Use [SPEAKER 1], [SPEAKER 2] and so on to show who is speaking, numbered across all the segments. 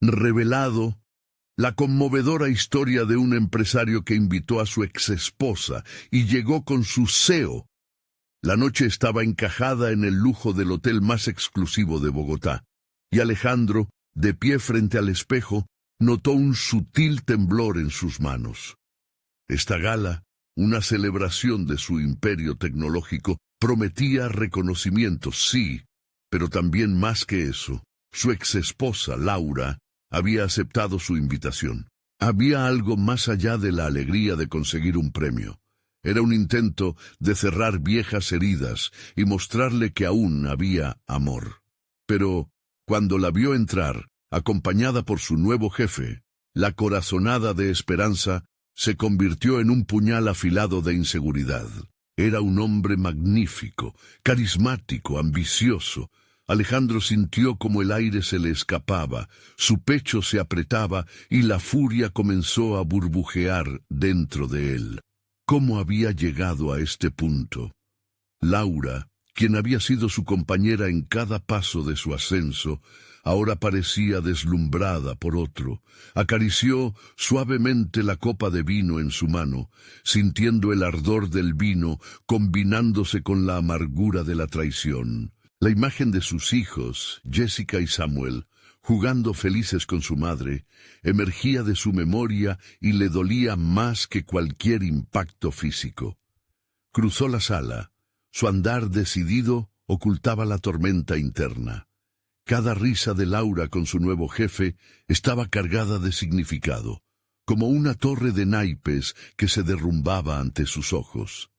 [SPEAKER 1] revelado la conmovedora historia de un empresario que invitó a su exesposa y llegó con su CEO. La noche estaba encajada en el lujo del hotel más exclusivo de Bogotá, y Alejandro, de pie frente al espejo, notó un sutil temblor en sus manos. Esta gala, una celebración de su imperio tecnológico, prometía reconocimiento, sí, pero también más que eso. Su exesposa, Laura, había aceptado su invitación. Había algo más allá de la alegría de conseguir un premio. Era un intento de cerrar viejas heridas y mostrarle que aún había amor. Pero, cuando la vio entrar, acompañada por su nuevo jefe, la corazonada de esperanza se convirtió en un puñal afilado de inseguridad. Era un hombre magnífico, carismático, ambicioso. Alejandro sintió como el aire se le escapaba, su pecho se apretaba y la furia comenzó a burbujear dentro de él. ¿Cómo había llegado a este punto? Laura, quien había sido su compañera en cada paso de su ascenso, ahora parecía deslumbrada por otro. Acarició suavemente la copa de vino en su mano, sintiendo el ardor del vino combinándose con la amargura de la traición. La imagen de sus hijos, Jessica y Samuel, jugando felices con su madre, emergía de su memoria y le dolía más que cualquier impacto físico. Cruzó la sala. Su andar decidido ocultaba la tormenta interna. Cada risa de Laura con su nuevo jefe estaba cargada de significado, como una torre de naipes que se derrumbaba ante sus ojos.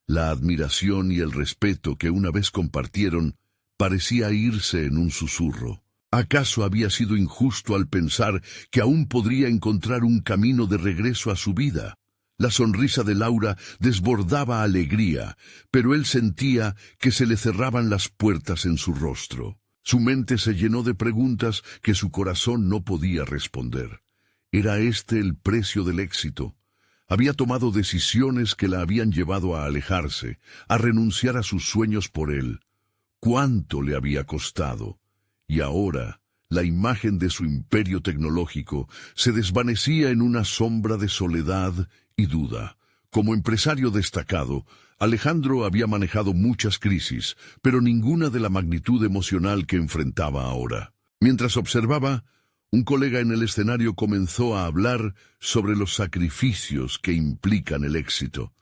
[SPEAKER 1] La admiración y el respeto que una vez compartieron parecía irse en un susurro. ¿Acaso había sido injusto al pensar que aún podría encontrar un camino de regreso a su vida? La sonrisa de Laura desbordaba alegría, pero él sentía que se le cerraban las puertas en su rostro. Su mente se llenó de preguntas que su corazón no podía responder. ¿Era este el precio del éxito? Había tomado decisiones que la habían llevado a alejarse, a renunciar a sus sueños por él. ¿Cuánto le había costado? Y ahora, la imagen de su imperio tecnológico se desvanecía en una sombra de soledad y duda. Como empresario destacado, Alejandro había manejado muchas crisis, pero ninguna de la magnitud emocional que enfrentaba ahora. Mientras observaba, un colega en el escenario comenzó a hablar sobre los sacrificios que implican el éxito.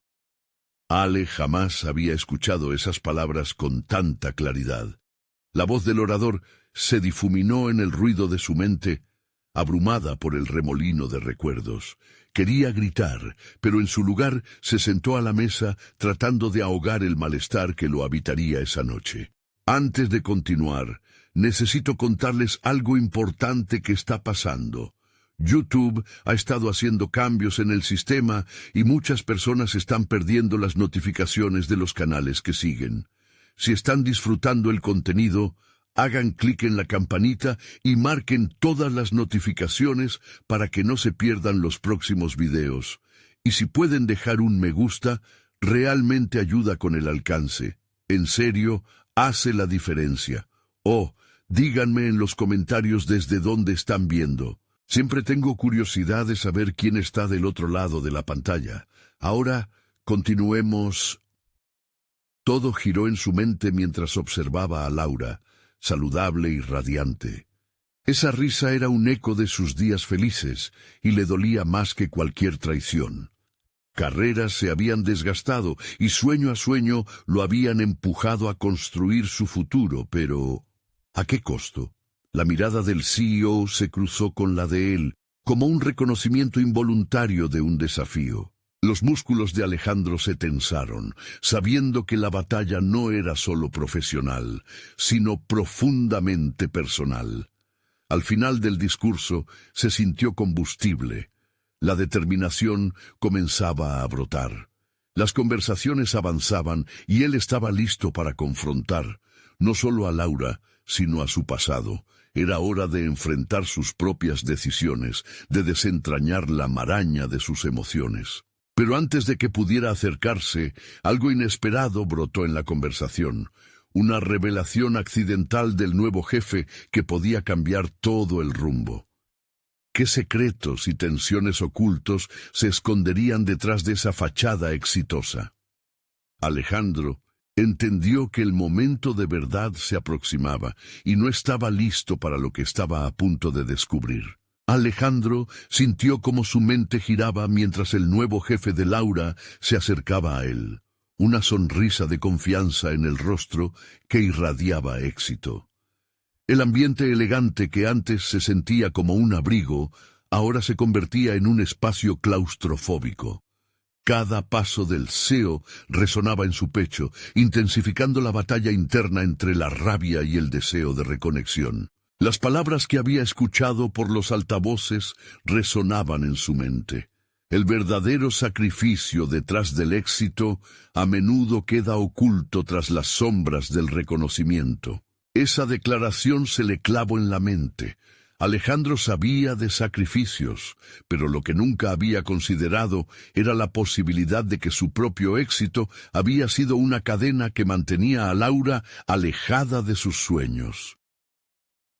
[SPEAKER 1] Ale jamás había escuchado esas palabras con tanta claridad. La voz del orador se difuminó en el ruido de su mente, abrumada por el remolino de recuerdos. Quería gritar, pero en su lugar se sentó a la mesa tratando de ahogar el malestar que lo habitaría esa noche. Antes de continuar, necesito contarles algo importante que está pasando. YouTube ha estado haciendo cambios en el sistema y muchas personas están perdiendo las notificaciones de los canales que siguen. Si están disfrutando el contenido, hagan clic en la campanita y marquen todas las notificaciones para que no se pierdan los próximos videos. Y si pueden dejar un me gusta, realmente ayuda con el alcance. En serio, hace la diferencia. Oh, díganme en los comentarios desde dónde están viendo. Siempre tengo curiosidad de saber quién está del otro lado de la pantalla. Ahora, continuemos. Todo giró en su mente mientras observaba a Laura, saludable y radiante. Esa risa era un eco de sus días felices y le dolía más que cualquier traición. Carreras se habían desgastado y sueño a sueño lo habían empujado a construir su futuro, pero ¿a qué costo? La mirada del CEO se cruzó con la de él, como un reconocimiento involuntario de un desafío. Los músculos de Alejandro se tensaron, sabiendo que la batalla no era solo profesional, sino profundamente personal. Al final del discurso se sintió combustible. La determinación comenzaba a brotar. Las conversaciones avanzaban y él estaba listo para confrontar, no solo a Laura, sino a su pasado. Era hora de enfrentar sus propias decisiones, de desentrañar la maraña de sus emociones. Pero antes de que pudiera acercarse, algo inesperado brotó en la conversación. una revelación accidental del nuevo jefe que podía cambiar todo el rumbo. ¿Qué secretos y tensiones ocultos se esconderían detrás de esa fachada exitosa? Alejandro entendió que el momento de verdad se aproximaba y no estaba listo para lo que estaba a punto de descubrir. Alejandro sintió como su mente giraba mientras el nuevo jefe de Laura se acercaba a él, una sonrisa de confianza en el rostro que irradiaba éxito. El ambiente elegante que antes se sentía como un abrigo, ahora se convertía en un espacio claustrofóbico. Cada paso del CEO resonaba en su pecho, intensificando la batalla interna entre la rabia y el deseo de reconexión. Las palabras que había escuchado por los altavoces resonaban en su mente. El verdadero sacrificio detrás del éxito a menudo queda oculto tras las sombras del reconocimiento. Esa declaración se le clavó en la mente. Alejandro sabía de sacrificios, pero lo que nunca había considerado era la posibilidad de que su propio éxito había sido una cadena que mantenía a Laura alejada de sus sueños.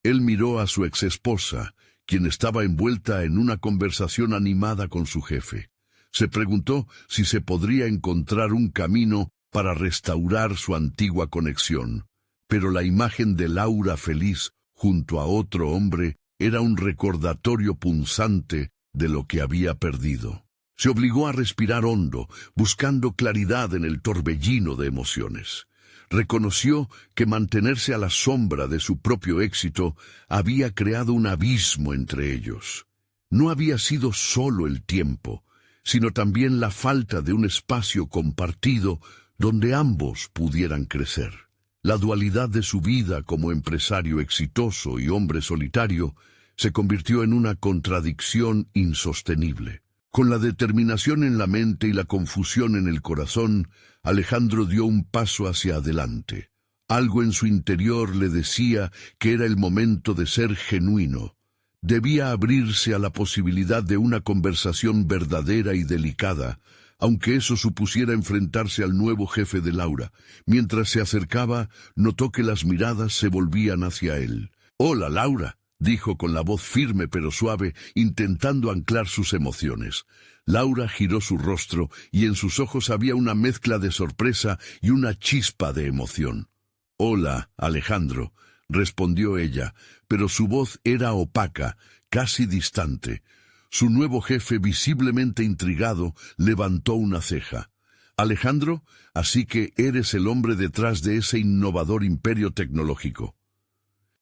[SPEAKER 1] Él miró a su exesposa, quien estaba envuelta en una conversación animada con su jefe. Se preguntó si se podría encontrar un camino para restaurar su antigua conexión. Pero la imagen de Laura feliz junto a otro hombre era un recordatorio punzante de lo que había perdido. Se obligó a respirar hondo, buscando claridad en el torbellino de emociones. Reconoció que mantenerse a la sombra de su propio éxito había creado un abismo entre ellos. No había sido solo el tiempo, sino también la falta de un espacio compartido donde ambos pudieran crecer. La dualidad de su vida como empresario exitoso y hombre solitario se convirtió en una contradicción insostenible. Con la determinación en la mente y la confusión en el corazón, Alejandro dio un paso hacia adelante. Algo en su interior le decía que era el momento de ser genuino. Debía abrirse a la posibilidad de una conversación verdadera y delicada, aunque eso supusiera enfrentarse al nuevo jefe de Laura. Mientras se acercaba, notó que las miradas se volvían hacia él. «Hola, Laura», dijo con la voz firme pero suave, intentando anclar sus emociones. Laura giró su rostro y en sus ojos había una mezcla de sorpresa y una chispa de emoción. «Hola, Alejandro», respondió ella, pero su voz era opaca, casi distante. Su nuevo jefe, visiblemente intrigado, levantó una ceja. «Alejandro, así que eres el hombre detrás de ese innovador imperio tecnológico».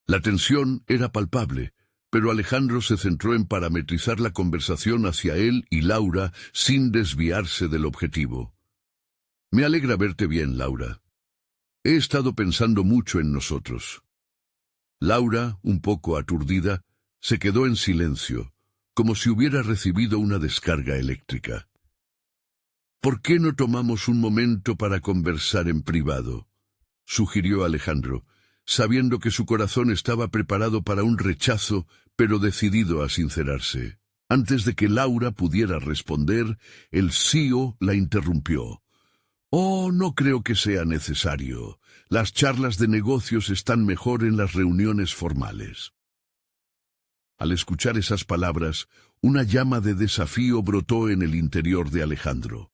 [SPEAKER 1] La tensión era palpable, pero Alejandro se centró en parametrizar la conversación hacia él y Laura sin desviarse del objetivo. «Me alegra verte bien, Laura. He estado pensando mucho en nosotros». Laura, un poco aturdida, se quedó en silencio, como si hubiera recibido una descarga eléctrica. «¿Por qué no tomamos un momento para conversar en privado?», sugirió Alejandro, sabiendo que su corazón estaba preparado para un rechazo, pero decidido a sincerarse. Antes de que Laura pudiera responder, el CEO la interrumpió. «Oh, no creo que sea necesario. Las charlas de negocios están mejor en las reuniones formales». Al escuchar esas palabras, una llama de desafío brotó en el interior de Alejandro.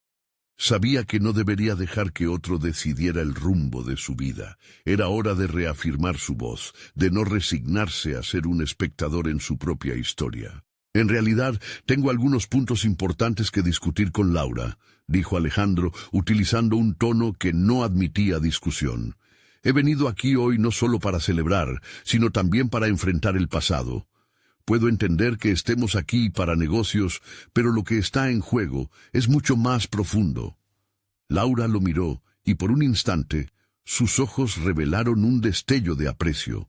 [SPEAKER 1] Sabía que no debería dejar que otro decidiera el rumbo de su vida. Era hora de reafirmar su voz, de no resignarse a ser un espectador en su propia historia. «En realidad, tengo algunos puntos importantes que discutir con Laura», dijo Alejandro, utilizando un tono que no admitía discusión. «He venido aquí hoy no solo para celebrar, sino también para enfrentar el pasado. Puedo entender que estemos aquí para negocios, pero lo que está en juego es mucho más profundo». Laura lo miró, y por un instante, sus ojos revelaron un destello de aprecio.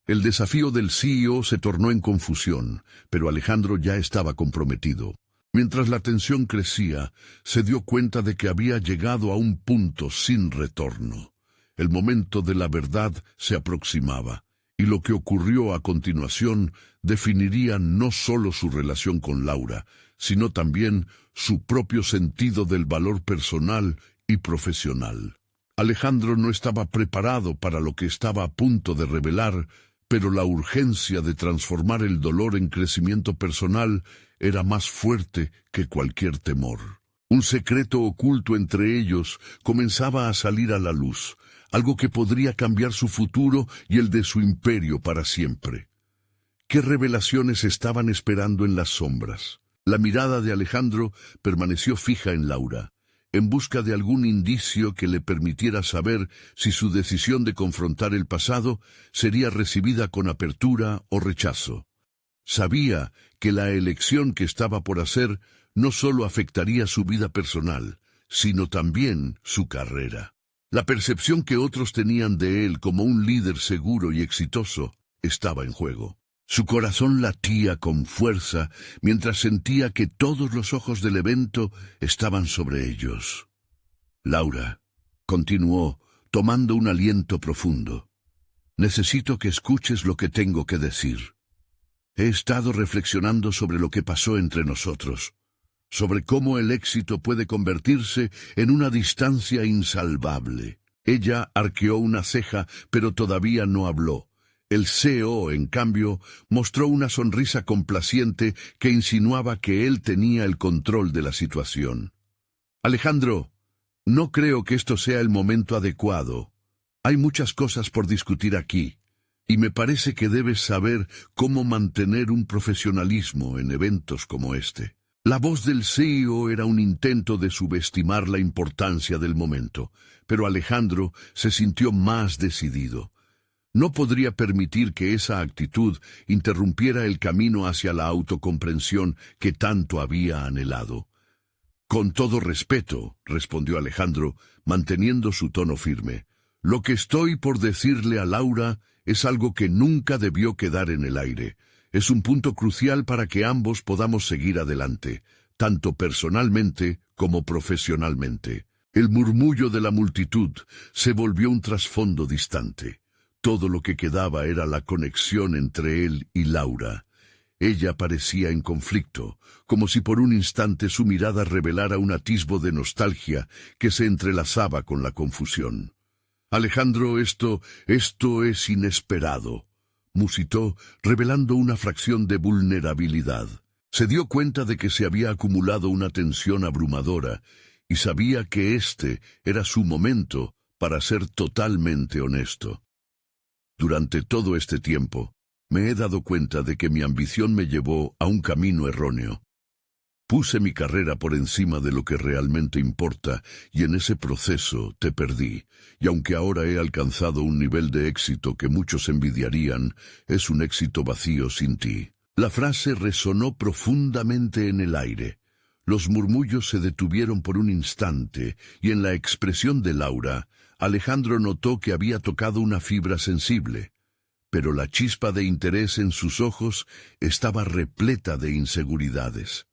[SPEAKER 1] El desafío del CEO se tornó en confusión, pero Alejandro ya estaba comprometido. Mientras la tensión crecía, se dio cuenta de que había llegado a un punto sin retorno. El momento de la verdad se aproximaba, y lo que ocurrió a continuación definiría no solo su relación con Laura, sino también su propio sentido del valor personal y profesional. Alejandro no estaba preparado para lo que estaba a punto de revelar, pero la urgencia de transformar el dolor en crecimiento personal era más fuerte que cualquier temor. Un secreto oculto entre ellos comenzaba a salir a la luz, algo que podría cambiar su futuro y el de su imperio para siempre. ¿Qué revelaciones estaban esperando en las sombras? La mirada de Alejandro permaneció fija en Laura, en busca de algún indicio que le permitiera saber si su decisión de confrontar el pasado sería recibida con apertura o rechazo. Sabía que la elección que estaba por hacer no solo afectaría su vida personal, sino también su carrera. La percepción que otros tenían de él como un líder seguro y exitoso estaba en juego. Su corazón latía con fuerza mientras sentía que todos los ojos del evento estaban sobre ellos. Laura, continuó, tomando un aliento profundo, necesito que escuches lo que tengo que decir. He estado reflexionando sobre lo que pasó entre nosotros, sobre cómo el éxito puede convertirse en una distancia insalvable. Ella arqueó una ceja, pero todavía no habló. El CEO, en cambio, mostró una sonrisa complaciente que insinuaba que él tenía el control de la situación. Alejandro, no creo que esto sea el momento adecuado. Hay muchas cosas por discutir aquí, y me parece que debes saber cómo mantener un profesionalismo en eventos como este. La voz del CEO era un intento de subestimar la importancia del momento, pero Alejandro se sintió más decidido. No podría permitir que esa actitud interrumpiera el camino hacia la autocomprensión que tanto había anhelado. Con todo respeto, respondió Alejandro, manteniendo su tono firme, lo que estoy por decirle a Laura es algo que nunca debió quedar en el aire. Es un punto crucial para que ambos podamos seguir adelante, tanto personalmente como profesionalmente. El murmullo de la multitud se volvió un trasfondo distante. Todo lo que quedaba era la conexión entre él y Laura. Ella parecía en conflicto, como si por un instante su mirada revelara un atisbo de nostalgia que se entrelazaba con la confusión. Alejandro, esto es inesperado, musitó, revelando una fracción de vulnerabilidad. Se dio cuenta de que se había acumulado una tensión abrumadora y sabía que este era su momento para ser totalmente honesto. Durante todo este tiempo, me he dado cuenta de que mi ambición me llevó a un camino erróneo. Puse mi carrera por encima de lo que realmente importa y en ese proceso te perdí. Y aunque ahora he alcanzado un nivel de éxito que muchos envidiarían, es un éxito vacío sin ti. La frase resonó profundamente en el aire. Los murmullos se detuvieron por un instante y en la expresión de Laura, Alejandro notó que había tocado una fibra sensible, pero la chispa de interés en sus ojos estaba repleta de inseguridades.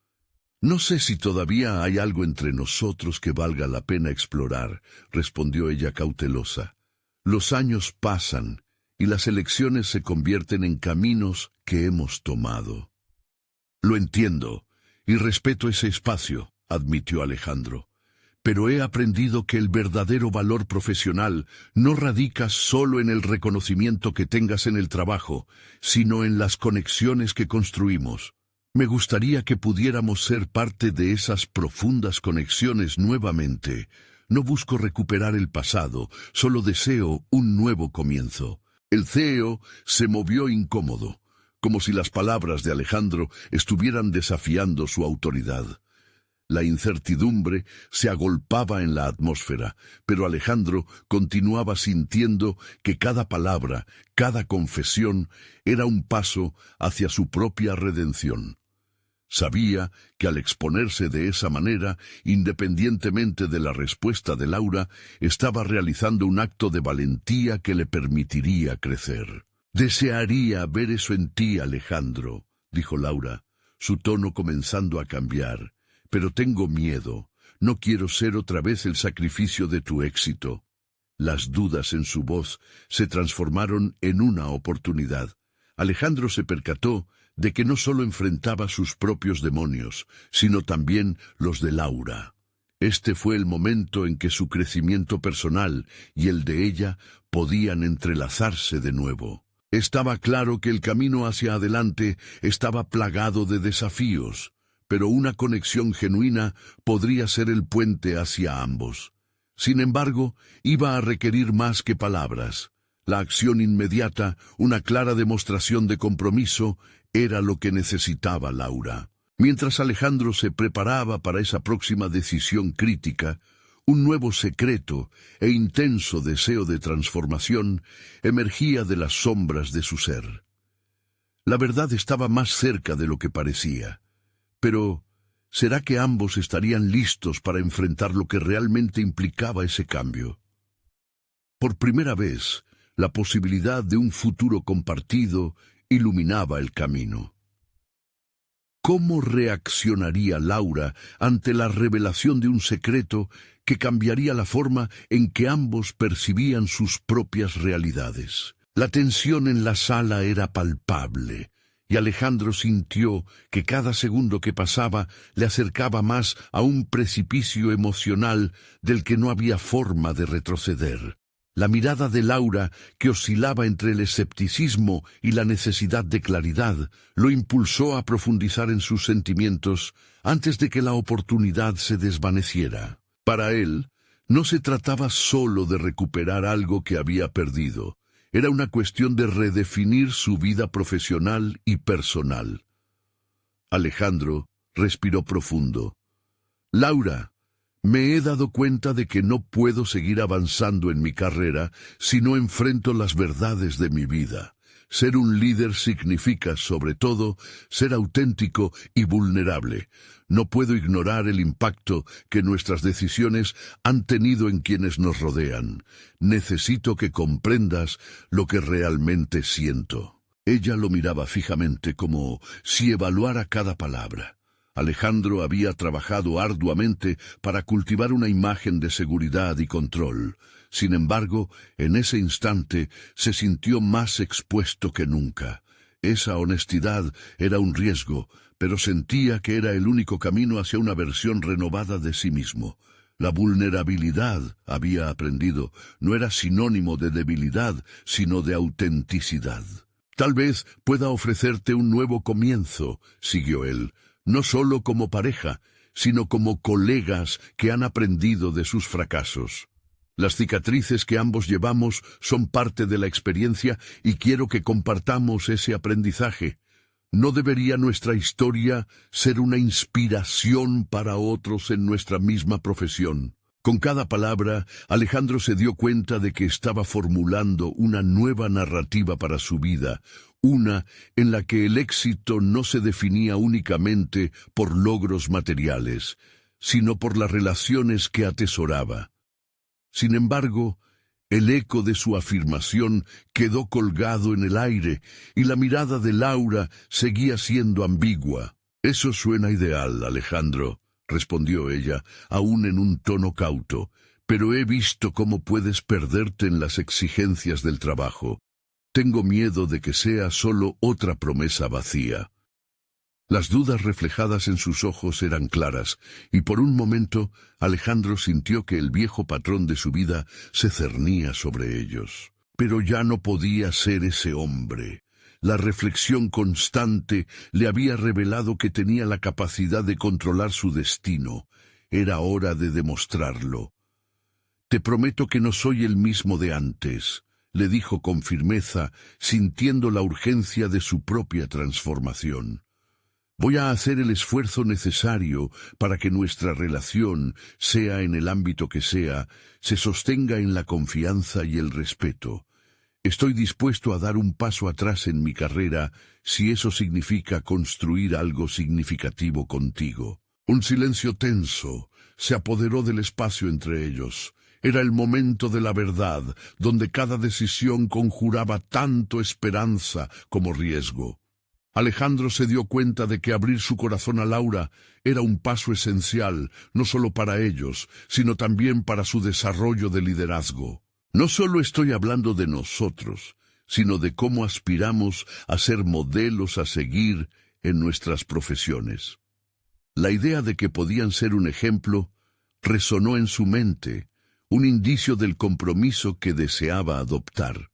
[SPEAKER 1] No sé si todavía hay algo entre nosotros que valga la pena explorar, respondió ella cautelosa. Los años pasan y las elecciones se convierten en caminos que hemos tomado. Lo entiendo y respeto ese espacio, admitió Alejandro. Pero he aprendido que el verdadero valor profesional no radica solo en el reconocimiento que tengas en el trabajo, sino en las conexiones que construimos. Me gustaría que pudiéramos ser parte de esas profundas conexiones nuevamente. No busco recuperar el pasado, solo deseo un nuevo comienzo. El CEO se movió incómodo, como si las palabras de Alejandro estuvieran desafiando su autoridad. La incertidumbre se agolpaba en la atmósfera, pero Alejandro continuaba sintiendo que cada palabra, cada confesión, era un paso hacia su propia redención. Sabía que al exponerse de esa manera, independientemente de la respuesta de Laura, estaba realizando un acto de valentía que le permitiría crecer. «Desearía ver eso en ti, Alejandro», dijo Laura, su tono comenzando a cambiar. «Pero tengo miedo. No quiero ser otra vez el sacrificio de tu éxito». Las dudas en su voz se transformaron en una oportunidad. Alejandro se percató de que no solo enfrentaba sus propios demonios, sino también los de Laura. Este fue el momento en que su crecimiento personal y el de ella podían entrelazarse de nuevo. Estaba claro que el camino hacia adelante estaba plagado de desafíos, pero una conexión genuina podría ser el puente hacia ambos. Sin embargo, iba a requerir más que palabras. La acción inmediata, una clara demostración de compromiso, era lo que necesitaba Laura. Mientras Alejandro se preparaba para esa próxima decisión crítica, un nuevo secreto e intenso deseo de transformación emergía de las sombras de su ser. La verdad estaba más cerca de lo que parecía. Pero, ¿será que ambos estarían listos para enfrentar lo que realmente implicaba ese cambio? Por primera vez, la posibilidad de un futuro compartido iluminaba el camino. ¿Cómo reaccionaría Laura ante la revelación de un secreto que cambiaría la forma en que ambos percibían sus propias realidades? La tensión en la sala era palpable, y Alejandro sintió que cada segundo que pasaba le acercaba más a un precipicio emocional del que no había forma de retroceder. La mirada de Laura, que oscilaba entre el escepticismo y la necesidad de claridad, lo impulsó a profundizar en sus sentimientos antes de que la oportunidad se desvaneciera. Para él, no se trataba solo de recuperar algo que había perdido. Era una cuestión de redefinir su vida profesional y personal. Alejandro respiró profundo. «Laura, me he dado cuenta de que no puedo seguir avanzando en mi carrera si no enfrento las verdades de mi vida. Ser un líder significa, sobre todo, ser auténtico y vulnerable. No puedo ignorar el impacto que nuestras decisiones han tenido en quienes nos rodean. Necesito que comprendas lo que realmente siento». Ella lo miraba fijamente como si evaluara cada palabra. Alejandro había trabajado arduamente para cultivar una imagen de seguridad y control. Sin embargo, en ese instante se sintió más expuesto que nunca. Esa honestidad era un riesgo, pero sentía que era el único camino hacia una versión renovada de sí mismo. La vulnerabilidad, había aprendido, no era sinónimo de debilidad, sino de autenticidad. «Tal vez pueda ofrecerte un nuevo comienzo», siguió él, «no solo como pareja, sino como colegas que han aprendido de sus fracasos. Las cicatrices que ambos llevamos son parte de la experiencia y quiero que compartamos ese aprendizaje. ¿No debería nuestra historia ser una inspiración para otros en nuestra misma profesión?» Con cada palabra, Alejandro se dio cuenta de que estaba formulando una nueva narrativa para su vida, una en la que el éxito no se definía únicamente por logros materiales, sino por las relaciones que atesoraba. Sin embargo, el eco de su afirmación quedó colgado en el aire y la mirada de Laura seguía siendo ambigua. «Eso suena ideal, Alejandro», respondió ella, aún en un tono cauto, «pero he visto cómo puedes perderte en las exigencias del trabajo. Tengo miedo de que sea solo otra promesa vacía». Las dudas reflejadas en sus ojos eran claras, y por un momento Alejandro sintió que el viejo patrón de su vida se cernía sobre ellos. Pero ya no podía ser ese hombre. La reflexión constante le había revelado que tenía la capacidad de controlar su destino. Era hora de demostrarlo. «Te prometo que no soy el mismo de antes», le dijo con firmeza, sintiendo la urgencia de su propia transformación. «Voy a hacer el esfuerzo necesario para que nuestra relación, sea en el ámbito que sea, se sostenga en la confianza y el respeto. Estoy dispuesto a dar un paso atrás en mi carrera si eso significa construir algo significativo contigo». Un silencio tenso se apoderó del espacio entre ellos. Era el momento de la verdad, donde cada decisión conjuraba tanto esperanza como riesgo. Alejandro se dio cuenta de que abrir su corazón a Laura era un paso esencial, no solo para ellos, sino también para su desarrollo de liderazgo. No solo estoy hablando de nosotros, sino de cómo aspiramos a ser modelos a seguir en nuestras profesiones. La idea de que podían ser un ejemplo resonó en su mente, un indicio del compromiso que deseaba adoptar.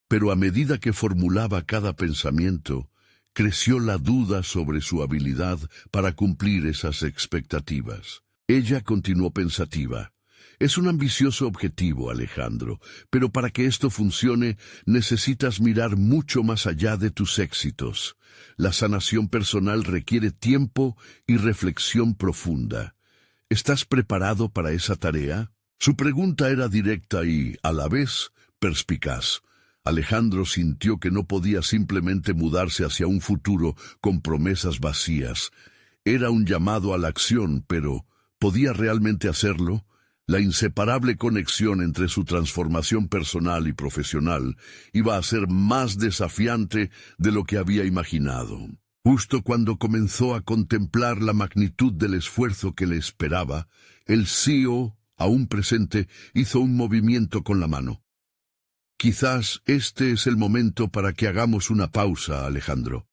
[SPEAKER 1] Pero a medida que formulaba cada pensamiento, creció la duda sobre su habilidad para cumplir esas expectativas. Ella continuó pensativa. Es un ambicioso objetivo, Alejandro, pero para que esto funcione necesitas mirar mucho más allá de tus éxitos. La sanación personal requiere tiempo y reflexión profunda. ¿Estás preparado para esa tarea? Su pregunta era directa y, a la vez, perspicaz. Alejandro sintió que no podía simplemente mudarse hacia un futuro con promesas vacías. Era un llamado a la acción, pero ¿podía realmente hacerlo? La inseparable conexión entre su transformación personal y profesional iba a ser más desafiante de lo que había imaginado. Justo cuando comenzó a contemplar la magnitud del esfuerzo que le esperaba, el CEO, aún presente, hizo un movimiento con la mano. Quizás este es el momento para que hagamos una pausa, Alejandro.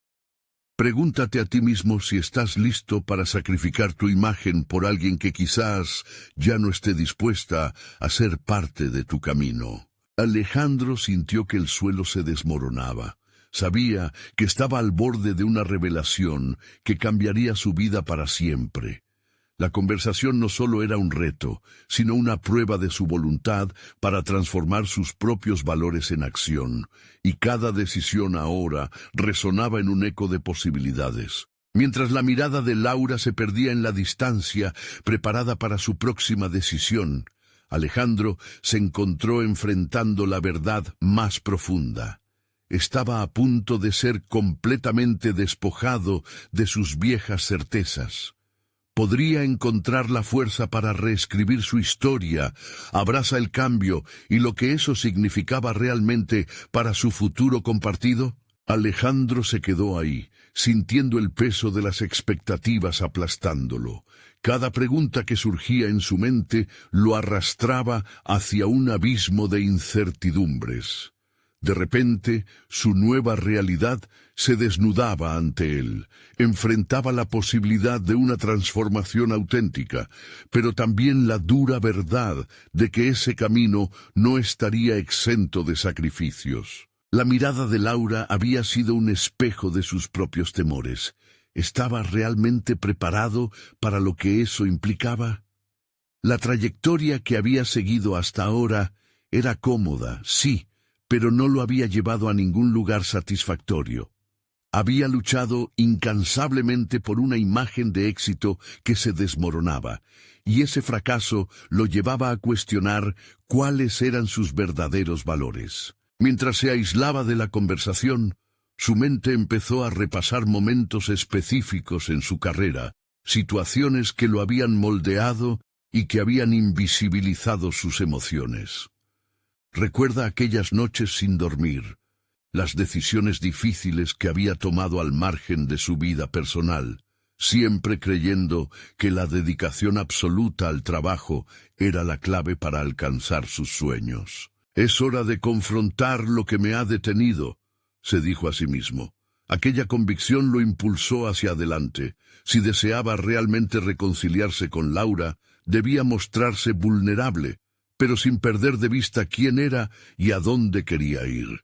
[SPEAKER 1] Pregúntate a ti mismo si estás listo para sacrificar tu imagen por alguien que quizás ya no esté dispuesta a ser parte de tu camino. Alejandro sintió que el suelo se desmoronaba. Sabía que estaba al borde de una revelación que cambiaría su vida para siempre. La conversación no solo era un reto, sino una prueba de su voluntad para transformar sus propios valores en acción, y cada decisión ahora resonaba en un eco de posibilidades. Mientras la mirada de Laura se perdía en la distancia, preparada para su próxima decisión, Alejandro se encontró enfrentando la verdad más profunda. Estaba a punto de ser completamente despojado de sus viejas certezas. Podría encontrar la fuerza para reescribir su historia, abraza el cambio y lo que eso significaba realmente para su futuro compartido. Alejandro se quedó ahí, sintiendo el peso de las expectativas aplastándolo. Cada pregunta que surgía en su mente lo arrastraba hacia un abismo de incertidumbres. De repente, su nueva realidad se desnudaba ante él. Enfrentaba la posibilidad de una transformación auténtica, pero también la dura verdad de que ese camino no estaría exento de sacrificios. La mirada de Laura había sido un espejo de sus propios temores. ¿Estaba realmente preparado para lo que eso implicaba? La trayectoria que había seguido hasta ahora era cómoda, sí, pero no lo había llevado a ningún lugar satisfactorio. Había luchado incansablemente por una imagen de éxito que se desmoronaba, y ese fracaso lo llevaba a cuestionar cuáles eran sus verdaderos valores. Mientras se aislaba de la conversación, su mente empezó a repasar momentos específicos en su carrera, situaciones que lo habían moldeado y que habían invisibilizado sus emociones. Recuerda aquellas noches sin dormir, las decisiones difíciles que había tomado al margen de su vida personal, siempre creyendo que la dedicación absoluta al trabajo era la clave para alcanzar sus sueños. «Es hora de confrontar lo que me ha detenido», se dijo a sí mismo. Aquella convicción lo impulsó hacia adelante. Si deseaba realmente reconciliarse con Laura, debía mostrarse vulnerable, pero sin perder de vista quién era y a dónde quería ir.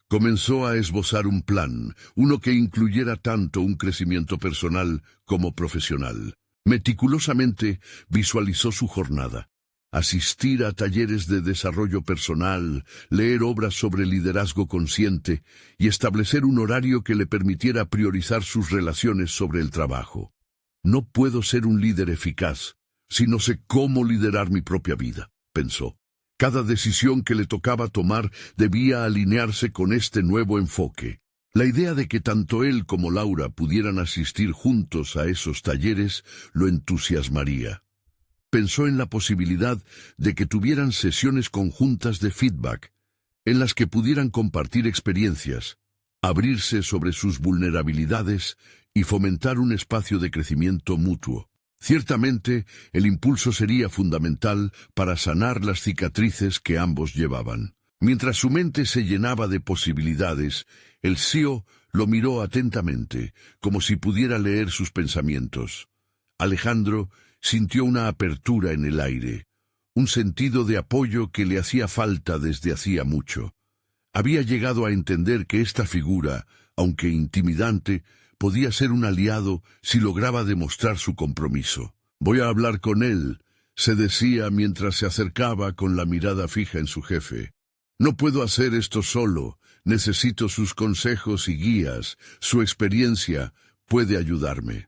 [SPEAKER 1] Comenzó a esbozar un plan, uno que incluyera tanto un crecimiento personal como profesional. Meticulosamente visualizó su jornada. Asistir a talleres de desarrollo personal, leer obras sobre liderazgo consciente y establecer un horario que le permitiera priorizar sus relaciones sobre el trabajo. No puedo ser un líder eficaz si no sé cómo liderar mi propia vida, pensó. Cada decisión que le tocaba tomar debía alinearse con este nuevo enfoque. La idea de que tanto él como Laura pudieran asistir juntos a esos talleres lo entusiasmaría. Pensó en la posibilidad de que tuvieran sesiones conjuntas de feedback, en las que pudieran compartir experiencias, abrirse sobre sus vulnerabilidades y fomentar un espacio de crecimiento mutuo. Ciertamente, el impulso sería fundamental para sanar las cicatrices que ambos llevaban. Mientras su mente se llenaba de posibilidades, el CEO lo miró atentamente, como si pudiera leer sus pensamientos. Alejandro Sintió una apertura en el aire, un sentido de apoyo que le hacía falta desde hacía mucho. Había llegado a entender que esta figura, aunque intimidante, podía ser un aliado si lograba demostrar su compromiso. «Voy a hablar con él», se decía mientras se acercaba con la mirada fija en su jefe. «No puedo hacer esto solo, necesito sus consejos y guías, su experiencia puede ayudarme».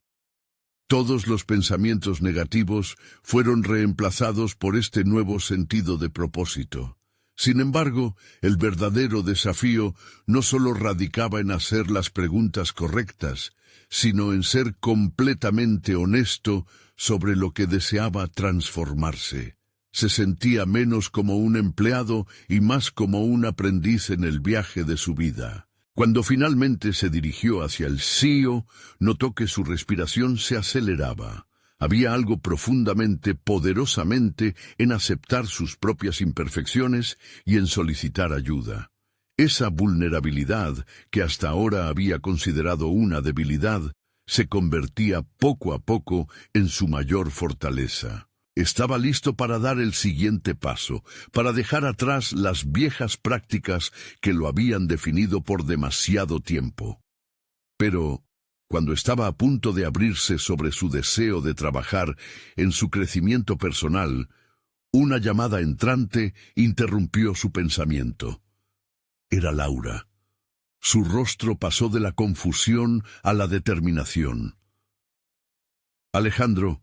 [SPEAKER 1] Todos los pensamientos negativos fueron reemplazados por este nuevo sentido de propósito. Sin embargo, el verdadero desafío no solo radicaba en hacer las preguntas correctas, sino en ser completamente honesto sobre lo que deseaba transformarse. Se sentía menos como un empleado y más como un aprendiz en el viaje de su vida. Cuando finalmente se dirigió hacia el CEO, notó que su respiración se aceleraba. Había algo profundamente, poderosamente, en aceptar sus propias imperfecciones y en solicitar ayuda. Esa vulnerabilidad, que hasta ahora había considerado una debilidad, se convertía poco a poco en su mayor fortaleza. Estaba listo para dar el siguiente paso, para dejar atrás las viejas prácticas que lo habían definido por demasiado tiempo. Pero, cuando estaba a punto de abrirse sobre su deseo de trabajar en su crecimiento personal, una llamada entrante interrumpió su pensamiento. Era Laura. Su rostro pasó de la confusión a la determinación. «Alejandro,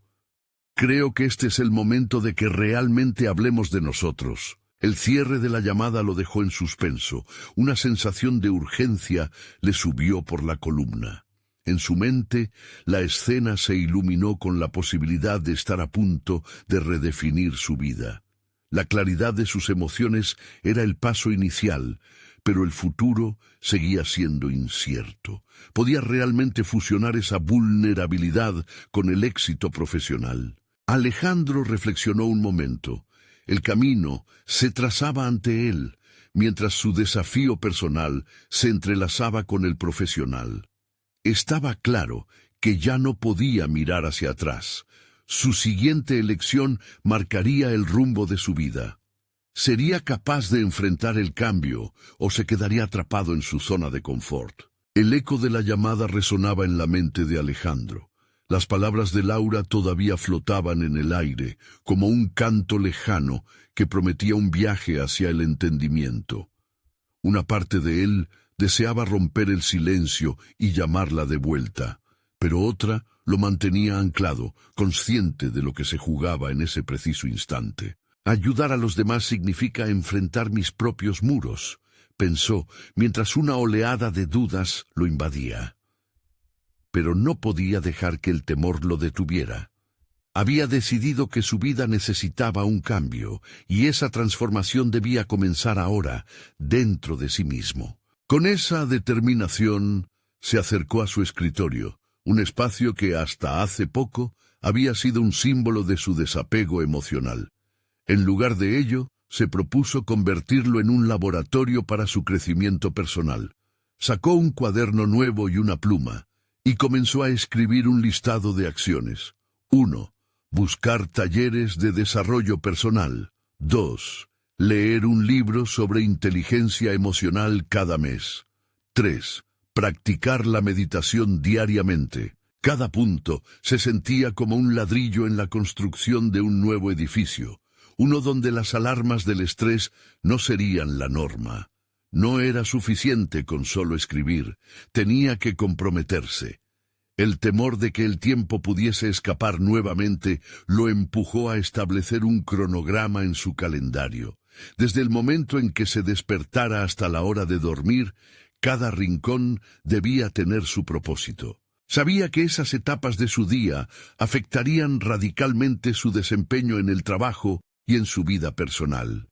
[SPEAKER 1] creo que este es el momento de que realmente hablemos de nosotros». El cierre de la llamada lo dejó en suspenso. Una sensación de urgencia le subió por la columna. En su mente, la escena se iluminó con la posibilidad de estar a punto de redefinir su vida. La claridad de sus emociones era el paso inicial, pero el futuro seguía siendo incierto. ¿Podía realmente fusionar esa vulnerabilidad con el éxito profesional? Alejandro reflexionó un momento. El camino se trazaba ante él, mientras su desafío personal se entrelazaba con el profesional. Estaba claro que ya no podía mirar hacia atrás. Su siguiente elección marcaría el rumbo de su vida. ¿Sería capaz de enfrentar el cambio o se quedaría atrapado en su zona de confort? El eco de la llamada resonaba en la mente de Alejandro. Las palabras de Laura todavía flotaban en el aire, como un canto lejano que prometía un viaje hacia el entendimiento. Una parte de él deseaba romper el silencio y llamarla de vuelta, pero otra lo mantenía anclado, consciente de lo que se jugaba en ese preciso instante. «Ayudar a los demás significa enfrentar mis propios muros», pensó, mientras una oleada de dudas lo invadía. Pero no podía dejar que el temor lo detuviera. Había decidido que su vida necesitaba un cambio, y esa transformación debía comenzar ahora, dentro de sí mismo. Con esa determinación, se acercó a su escritorio, un espacio que hasta hace poco había sido un símbolo de su desapego emocional. En lugar de ello, se propuso convertirlo en un laboratorio para su crecimiento personal. Sacó un cuaderno nuevo y una pluma, y comenzó a escribir un listado de acciones. 1. Buscar talleres de desarrollo personal. 2. Leer un libro sobre inteligencia emocional cada mes. 3. Practicar la meditación diariamente. Cada punto se sentía como un ladrillo en la construcción de un nuevo edificio, uno donde las alarmas del estrés no serían la norma. No era suficiente con solo escribir, tenía que comprometerse. El temor de que el tiempo pudiese escapar nuevamente lo empujó a establecer un cronograma en su calendario. Desde el momento en que se despertara hasta la hora de dormir, cada rincón debía tener su propósito. Sabía que esas etapas de su día afectarían radicalmente su desempeño en el trabajo y en su vida personal.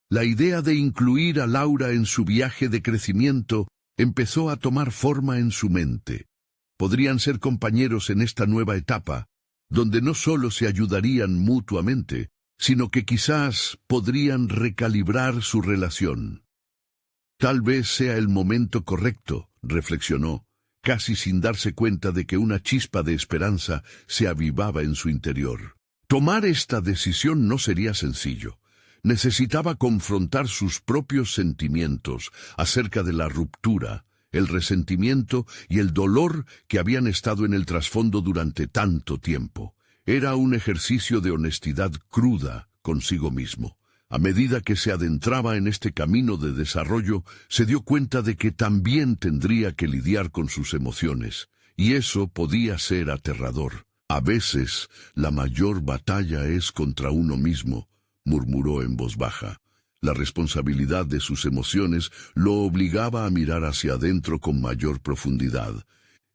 [SPEAKER 1] La idea de incluir a Laura en su viaje de crecimiento empezó a tomar forma en su mente. Podrían ser compañeros en esta nueva etapa, donde no solo se ayudarían mutuamente, sino que quizás podrían recalibrar su relación. Tal vez sea el momento correcto, reflexionó, casi sin darse cuenta de que una chispa de esperanza se avivaba en su interior. Tomar esta decisión no sería sencillo. Necesitaba confrontar sus propios sentimientos acerca de la ruptura, el resentimiento y el dolor que habían estado en el trasfondo durante tanto tiempo. Era un ejercicio de honestidad cruda consigo mismo. A medida que se adentraba en este camino de desarrollo, se dio cuenta de que también tendría que lidiar con sus emociones, y eso podía ser aterrador. A veces, la mayor batalla es contra uno mismo, murmuró en voz baja. La responsabilidad de sus emociones lo obligaba a mirar hacia adentro con mayor profundidad.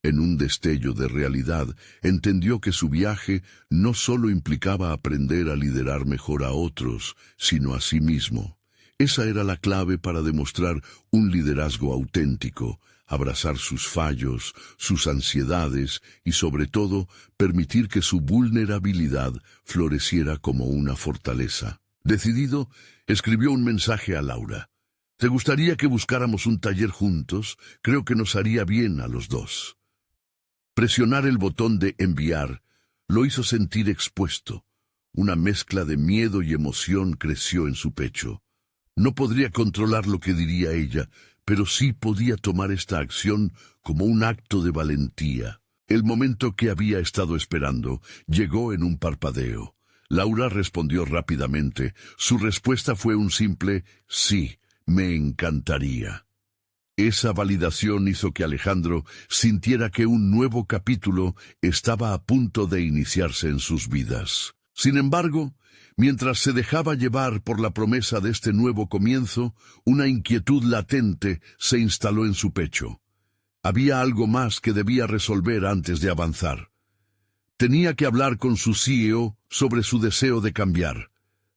[SPEAKER 1] En un destello de realidad, entendió que su viaje no solo implicaba aprender a liderar mejor a otros, sino a sí mismo. Esa era la clave para demostrar un liderazgo auténtico, abrazar sus fallos, sus ansiedades y, sobre todo, permitir que su vulnerabilidad floreciera como una fortaleza. Decidido, escribió un mensaje a Laura. «¿Te gustaría que buscáramos un taller juntos? Creo que nos haría bien a los dos». Presionar el botón de enviar lo hizo sentir expuesto. Una mezcla de miedo y emoción creció en su pecho. No podría controlar lo que diría ella, pero sí podía tomar esta acción como un acto de valentía. El momento que había estado esperando llegó en un parpadeo. Laura respondió rápidamente. Su respuesta fue un simple «sí, me encantaría». Esa validación hizo que Alejandro sintiera que un nuevo capítulo estaba a punto de iniciarse en sus vidas. Sin embargo, mientras se dejaba llevar por la promesa de este nuevo comienzo, una inquietud latente se instaló en su pecho. Había algo más que debía resolver antes de avanzar. Tenía que hablar con su CEO sobre su deseo de cambiar,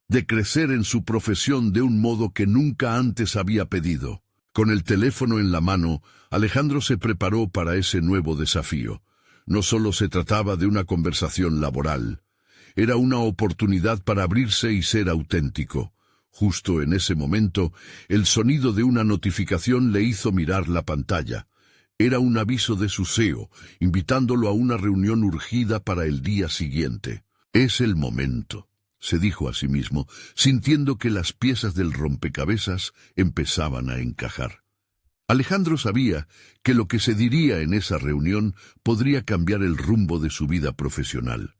[SPEAKER 1] de crecer en su profesión de un modo que nunca antes había pedido. Con el teléfono en la mano, Alejandro se preparó para ese nuevo desafío. No solo se trataba de una conversación laboral. Era una oportunidad para abrirse y ser auténtico. Justo en ese momento, el sonido de una notificación le hizo mirar la pantalla. Era un aviso de su CEO, invitándolo a una reunión urgida para el día siguiente. «Es el momento», se dijo a sí mismo, sintiendo que las piezas del rompecabezas empezaban a encajar. Alejandro sabía que lo que se diría en esa reunión podría cambiar el rumbo de su vida profesional.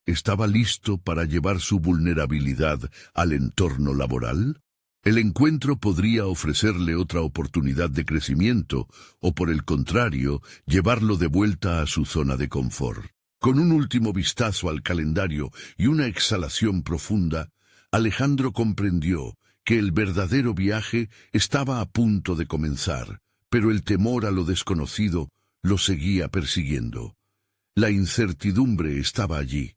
[SPEAKER 1] ¿Estaba listo para llevar su vulnerabilidad al entorno laboral? El encuentro podría ofrecerle otra oportunidad de crecimiento, o por el contrario, llevarlo de vuelta a su zona de confort. Con un último vistazo al calendario y una exhalación profunda, Alejandro comprendió que el verdadero viaje estaba a punto de comenzar, pero el temor a lo desconocido lo seguía persiguiendo. La incertidumbre estaba allí.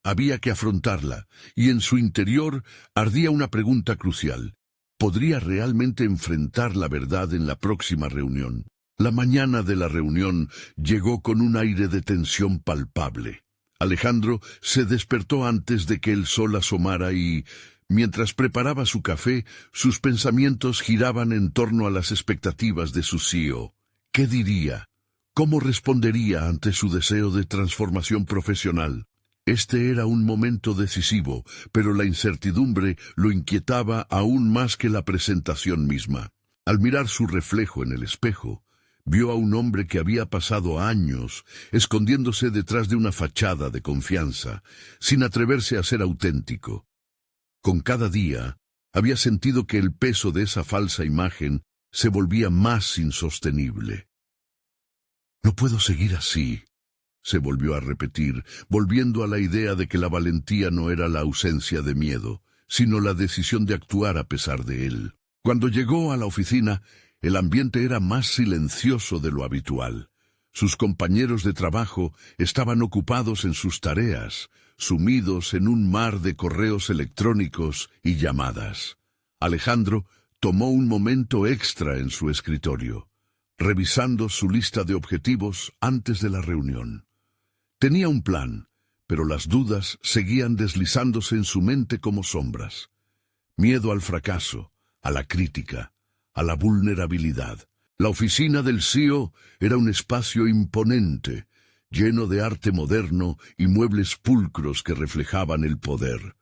[SPEAKER 1] Había que afrontarla, y en su interior ardía una pregunta crucial. ¿Podría realmente enfrentar la verdad en la próxima reunión? La mañana de la reunión llegó con un aire de tensión palpable. Alejandro se despertó antes de que el sol asomara y, mientras preparaba su café, sus pensamientos giraban en torno a las expectativas de su CEO. ¿Qué diría? ¿Cómo respondería ante su deseo de transformación profesional? Este era un momento decisivo, pero la incertidumbre lo inquietaba aún más que la presentación misma. Al mirar su reflejo en el espejo, vio a un hombre que había pasado años escondiéndose detrás de una fachada de confianza, sin atreverse a ser auténtico. Con cada día, había sentido que el peso de esa falsa imagen se volvía más insostenible. «No puedo seguir así», se volvió a repetir, volviendo a la idea de que la valentía no era la ausencia de miedo, sino la decisión de actuar a pesar de él. Cuando llegó a la oficina, el ambiente era más silencioso de lo habitual. Sus compañeros de trabajo estaban ocupados en sus tareas, sumidos en un mar de correos electrónicos y llamadas. Alejandro tomó un momento extra en su escritorio, revisando su lista de objetivos antes de la reunión. Tenía un plan, pero las dudas seguían deslizándose en su mente como sombras. Miedo al fracaso, a la crítica, a la vulnerabilidad. La oficina del CEO era un espacio imponente, lleno de arte moderno y muebles pulcros que reflejaban el poder.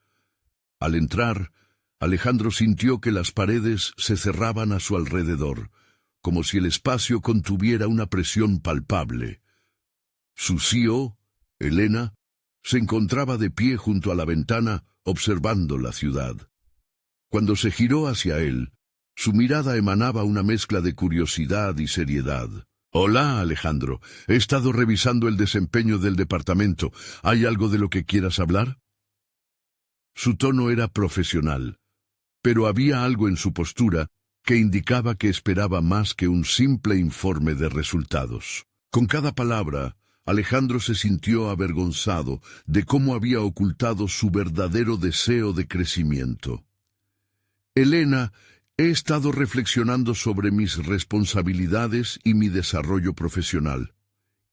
[SPEAKER 1] Al entrar, Alejandro sintió que las paredes se cerraban a su alrededor, como si el espacio contuviera una presión palpable. Su CEO, Elena, se encontraba de pie junto a la ventana observando la ciudad. Cuando se giró hacia él, su mirada emanaba una mezcla de curiosidad y seriedad. «Hola, Alejandro. He estado revisando el desempeño del departamento. ¿Hay algo de lo que quieras hablar?» Su tono era profesional, pero había algo en su postura que indicaba que esperaba más que un simple informe de resultados. Con cada palabra, Alejandro se sintió avergonzado de cómo había ocultado su verdadero deseo de crecimiento. «Elena, he estado reflexionando sobre mis responsabilidades y mi desarrollo profesional.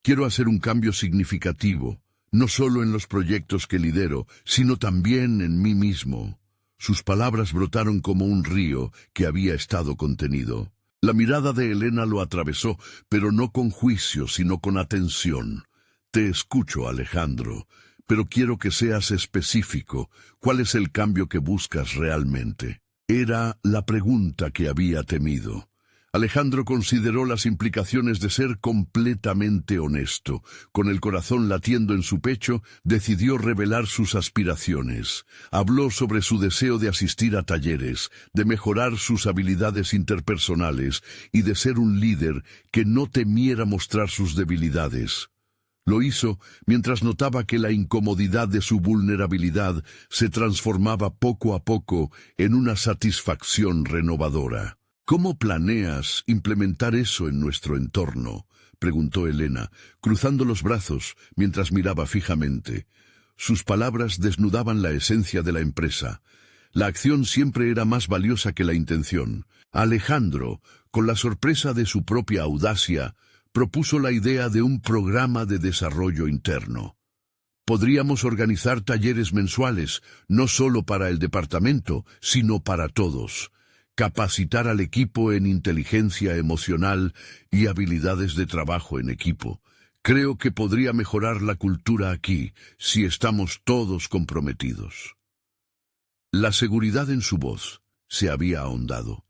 [SPEAKER 1] Quiero hacer un cambio significativo, no solo en los proyectos que lidero, sino también en mí mismo». Sus palabras brotaron como un río que había estado contenido. La mirada de Elena lo atravesó, pero no con juicio, sino con atención. «Te escucho, Alejandro, pero quiero que seas específico. ¿Cuál es el cambio que buscas realmente?» Era la pregunta que había temido. Alejandro consideró las implicaciones de ser completamente honesto. Con el corazón latiendo en su pecho, decidió revelar sus aspiraciones. Habló sobre su deseo de asistir a talleres, de mejorar sus habilidades interpersonales y de ser un líder que no temiera mostrar sus debilidades. Lo hizo mientras notaba que la incomodidad de su vulnerabilidad se transformaba poco a poco en una satisfacción renovadora. «¿Cómo planeas implementar eso en nuestro entorno?», preguntó Elena, cruzando los brazos mientras miraba fijamente. Sus palabras desnudaban la esencia de la empresa. La acción siempre era más valiosa que la intención. Alejandro, con la sorpresa de su propia audacia, propuso la idea de un programa de desarrollo interno. «Podríamos organizar talleres mensuales, no solo para el departamento, sino para todos. Capacitar al equipo en inteligencia emocional y habilidades de trabajo en equipo. Creo que podría mejorar la cultura aquí, si estamos todos comprometidos». La seguridad en su voz se había ahondado,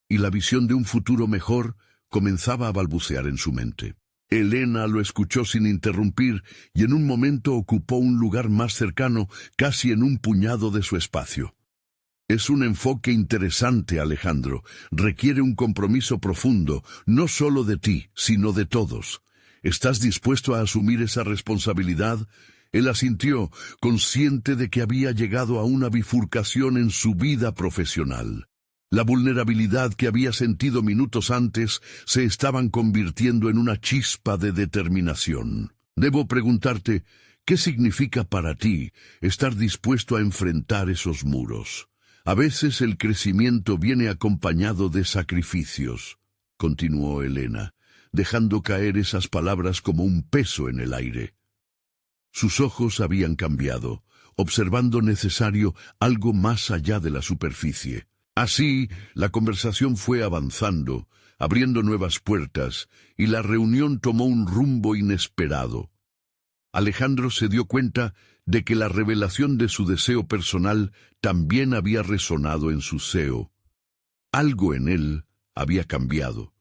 [SPEAKER 1] y la visión de un futuro mejor comenzaba a balbucear en su mente. Elena lo escuchó sin interrumpir y en un momento ocupó un lugar más cercano, casi en un puñado de su espacio. «Es un enfoque interesante, Alejandro. Requiere un compromiso profundo, no solo de ti, sino de todos. ¿Estás dispuesto a asumir esa responsabilidad?» Él asintió, consciente de que había llegado a una bifurcación en su vida profesional. La vulnerabilidad que había sentido minutos antes se estaban convirtiendo en una chispa de determinación. «Debo preguntarte, ¿qué significa para ti estar dispuesto a enfrentar esos muros? A veces el crecimiento viene acompañado de sacrificios», continuó Elena, dejando caer esas palabras como un peso en el aire. Sus ojos habían cambiado, observando necesario algo más allá de la superficie. Así, la conversación fue avanzando, abriendo nuevas puertas, y la reunión tomó un rumbo inesperado. Alejandro se dio cuenta de que la revelación de su deseo personal también había resonado en su CEO. Algo en él había cambiado.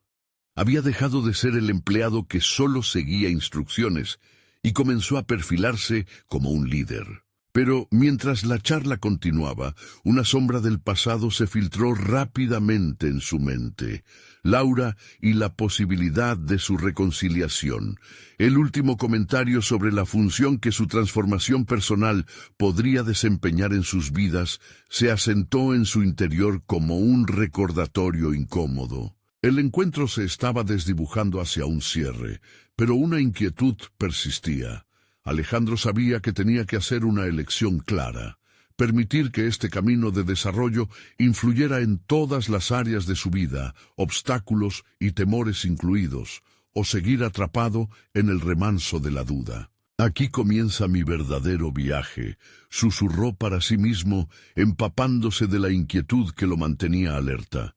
[SPEAKER 1] Había dejado de ser el empleado que solo seguía instrucciones y comenzó a perfilarse como un líder. Pero mientras la charla continuaba, una sombra del pasado se filtró rápidamente en su mente. Laura y la posibilidad de su reconciliación. El último comentario sobre la función que su transformación personal podría desempeñar en sus vidas se asentó en su interior como un recordatorio incómodo. El encuentro se estaba desdibujando hacia un cierre, pero una inquietud persistía. Alejandro sabía que tenía que hacer una elección clara, permitir que este camino de desarrollo influyera en todas las áreas de su vida, obstáculos y temores incluidos, o seguir atrapado en el remanso de la duda. «Aquí comienza mi verdadero viaje», susurró para sí mismo, empapándose de la inquietud que lo mantenía alerta.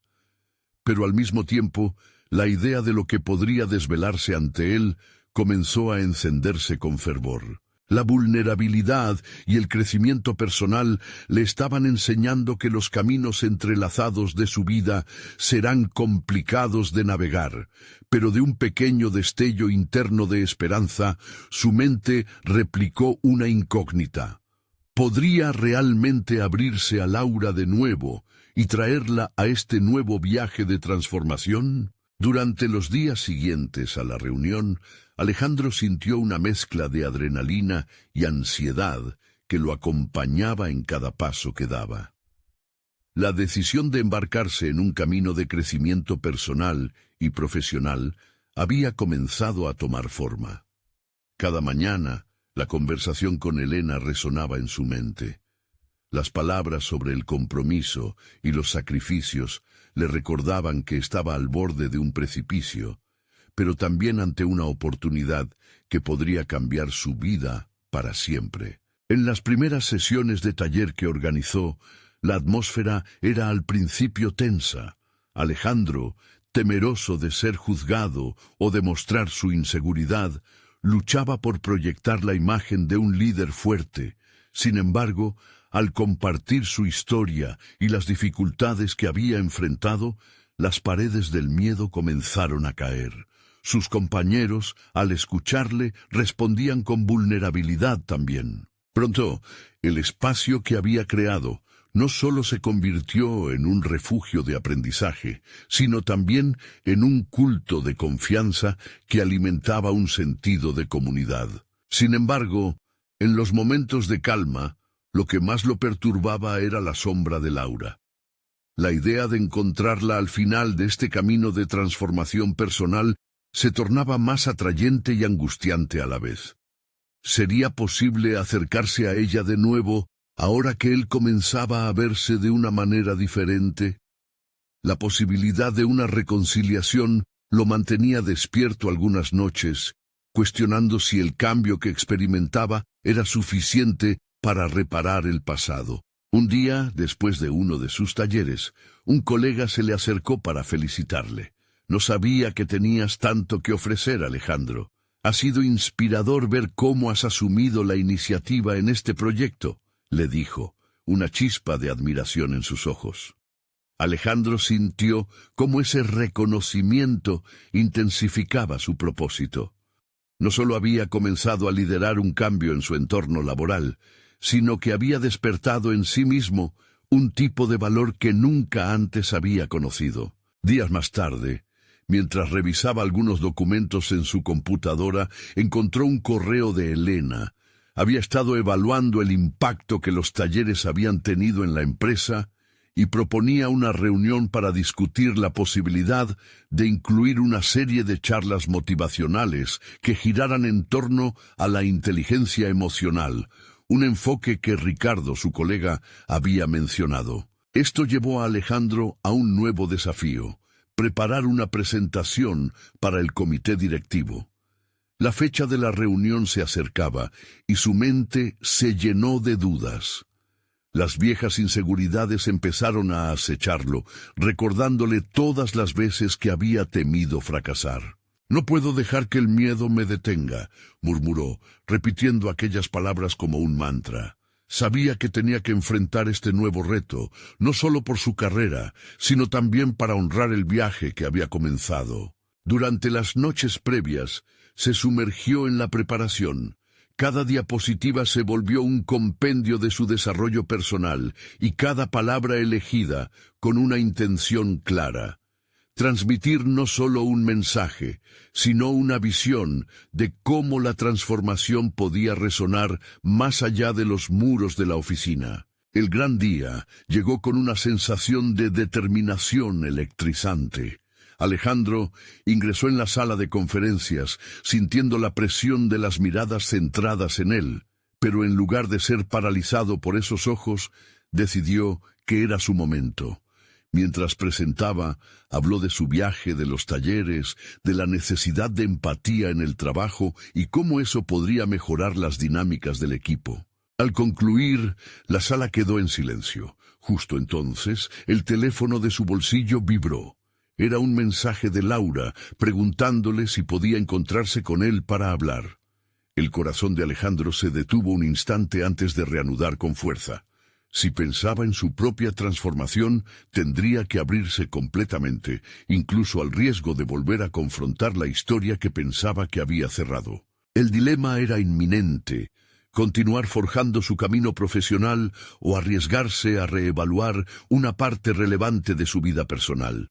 [SPEAKER 1] Pero al mismo tiempo, La idea de lo que podría desvelarse ante él comenzó a encenderse con fervor. La vulnerabilidad y el crecimiento personal le estaban enseñando que los caminos entrelazados de su vida serán complicados de navegar, pero de un pequeño destello interno de esperanza, su mente replicó una incógnita. ¿Podría realmente abrirse a Laura de nuevo y traerla a este nuevo viaje de transformación? Durante los días siguientes a la reunión, Alejandro sintió una mezcla de adrenalina y ansiedad que lo acompañaba en cada paso que daba. La decisión de embarcarse en un camino de crecimiento personal y profesional había comenzado a tomar forma. Cada mañana, la conversación con Elena resonaba en su mente. Las palabras sobre el compromiso y los sacrificios le recordaban que estaba al borde de un precipicio, pero también ante una oportunidad que podría cambiar su vida para siempre. En las primeras sesiones de taller que organizó, la atmósfera era al principio tensa. Alejandro, temeroso de ser juzgado o de mostrar su inseguridad, luchaba por proyectar la imagen de un líder fuerte. Sin embargo, al compartir su historia y las dificultades que había enfrentado, las paredes del miedo comenzaron a caer. Sus compañeros, al escucharle, respondían con vulnerabilidad también. Pronto, el espacio que había creado no solo se convirtió en un refugio de aprendizaje, sino también en un culto de confianza que alimentaba un sentido de comunidad. Sin embargo, en los momentos de calma, lo que más lo perturbaba era la sombra de Laura. La idea de encontrarla al final de este camino de transformación personal se tornaba más atrayente y angustiante a la vez. ¿Sería posible acercarse a ella de nuevo ahora que él comenzaba a verse de una manera diferente? La posibilidad de una reconciliación lo mantenía despierto algunas noches, cuestionando si el cambio que experimentaba era suficiente para reparar el pasado. Un día, después de uno de sus talleres, un colega se le acercó para felicitarle. No sabía que tenías tanto que ofrecer, Alejandro. Ha sido inspirador ver cómo has asumido la iniciativa en este proyecto, le dijo, una chispa de admiración en sus ojos. Alejandro sintió cómo ese reconocimiento intensificaba su propósito. No solo había comenzado a liderar un cambio en su entorno laboral, sino que había despertado en sí mismo un tipo de valor que nunca antes había conocido. Días más tarde, mientras revisaba algunos documentos en su computadora, encontró un correo de Elena. Había estado evaluando el impacto que los talleres habían tenido en la empresa y proponía una reunión para discutir la posibilidad de incluir una serie de charlas motivacionales que giraran en torno a la inteligencia emocional, un enfoque que Ricardo, su colega, había mencionado. Esto llevó a Alejandro a un nuevo desafío: preparar una presentación para el comité directivo. La fecha de la reunión se acercaba y su mente se llenó de dudas. Las viejas inseguridades empezaron a acecharlo, recordándole todas las veces que había temido fracasar. «No puedo dejar que el miedo me detenga», murmuró, repitiendo aquellas palabras como un mantra. Sabía que tenía que enfrentar este nuevo reto, no solo por su carrera, sino también para honrar el viaje que había comenzado. Durante las noches previas, se sumergió en la preparación. Cada diapositiva se volvió un compendio de su desarrollo personal y cada palabra elegida con una intención clara. Transmitir no solo un mensaje, sino una visión de cómo la transformación podía resonar más allá de los muros de la oficina. El gran día llegó con una sensación de determinación electrizante. Alejandro ingresó en la sala de conferencias, sintiendo la presión de las miradas centradas en él, pero en lugar de ser paralizado por esos ojos, decidió que era su momento. Mientras presentaba, habló de su viaje, de los talleres, de la necesidad de empatía en el trabajo y cómo eso podría mejorar las dinámicas del equipo. Al concluir, la sala quedó en silencio. Justo entonces, el teléfono de su bolsillo vibró. Era un mensaje de Laura, preguntándole si podía encontrarse con él para hablar. El corazón de Alejandro se detuvo un instante antes de reanudar con fuerza. Si pensaba en su propia transformación, tendría que abrirse completamente, incluso al riesgo de volver a confrontar la historia que pensaba que había cerrado. El dilema era inminente: continuar forjando su camino profesional o arriesgarse a reevaluar una parte relevante de su vida personal.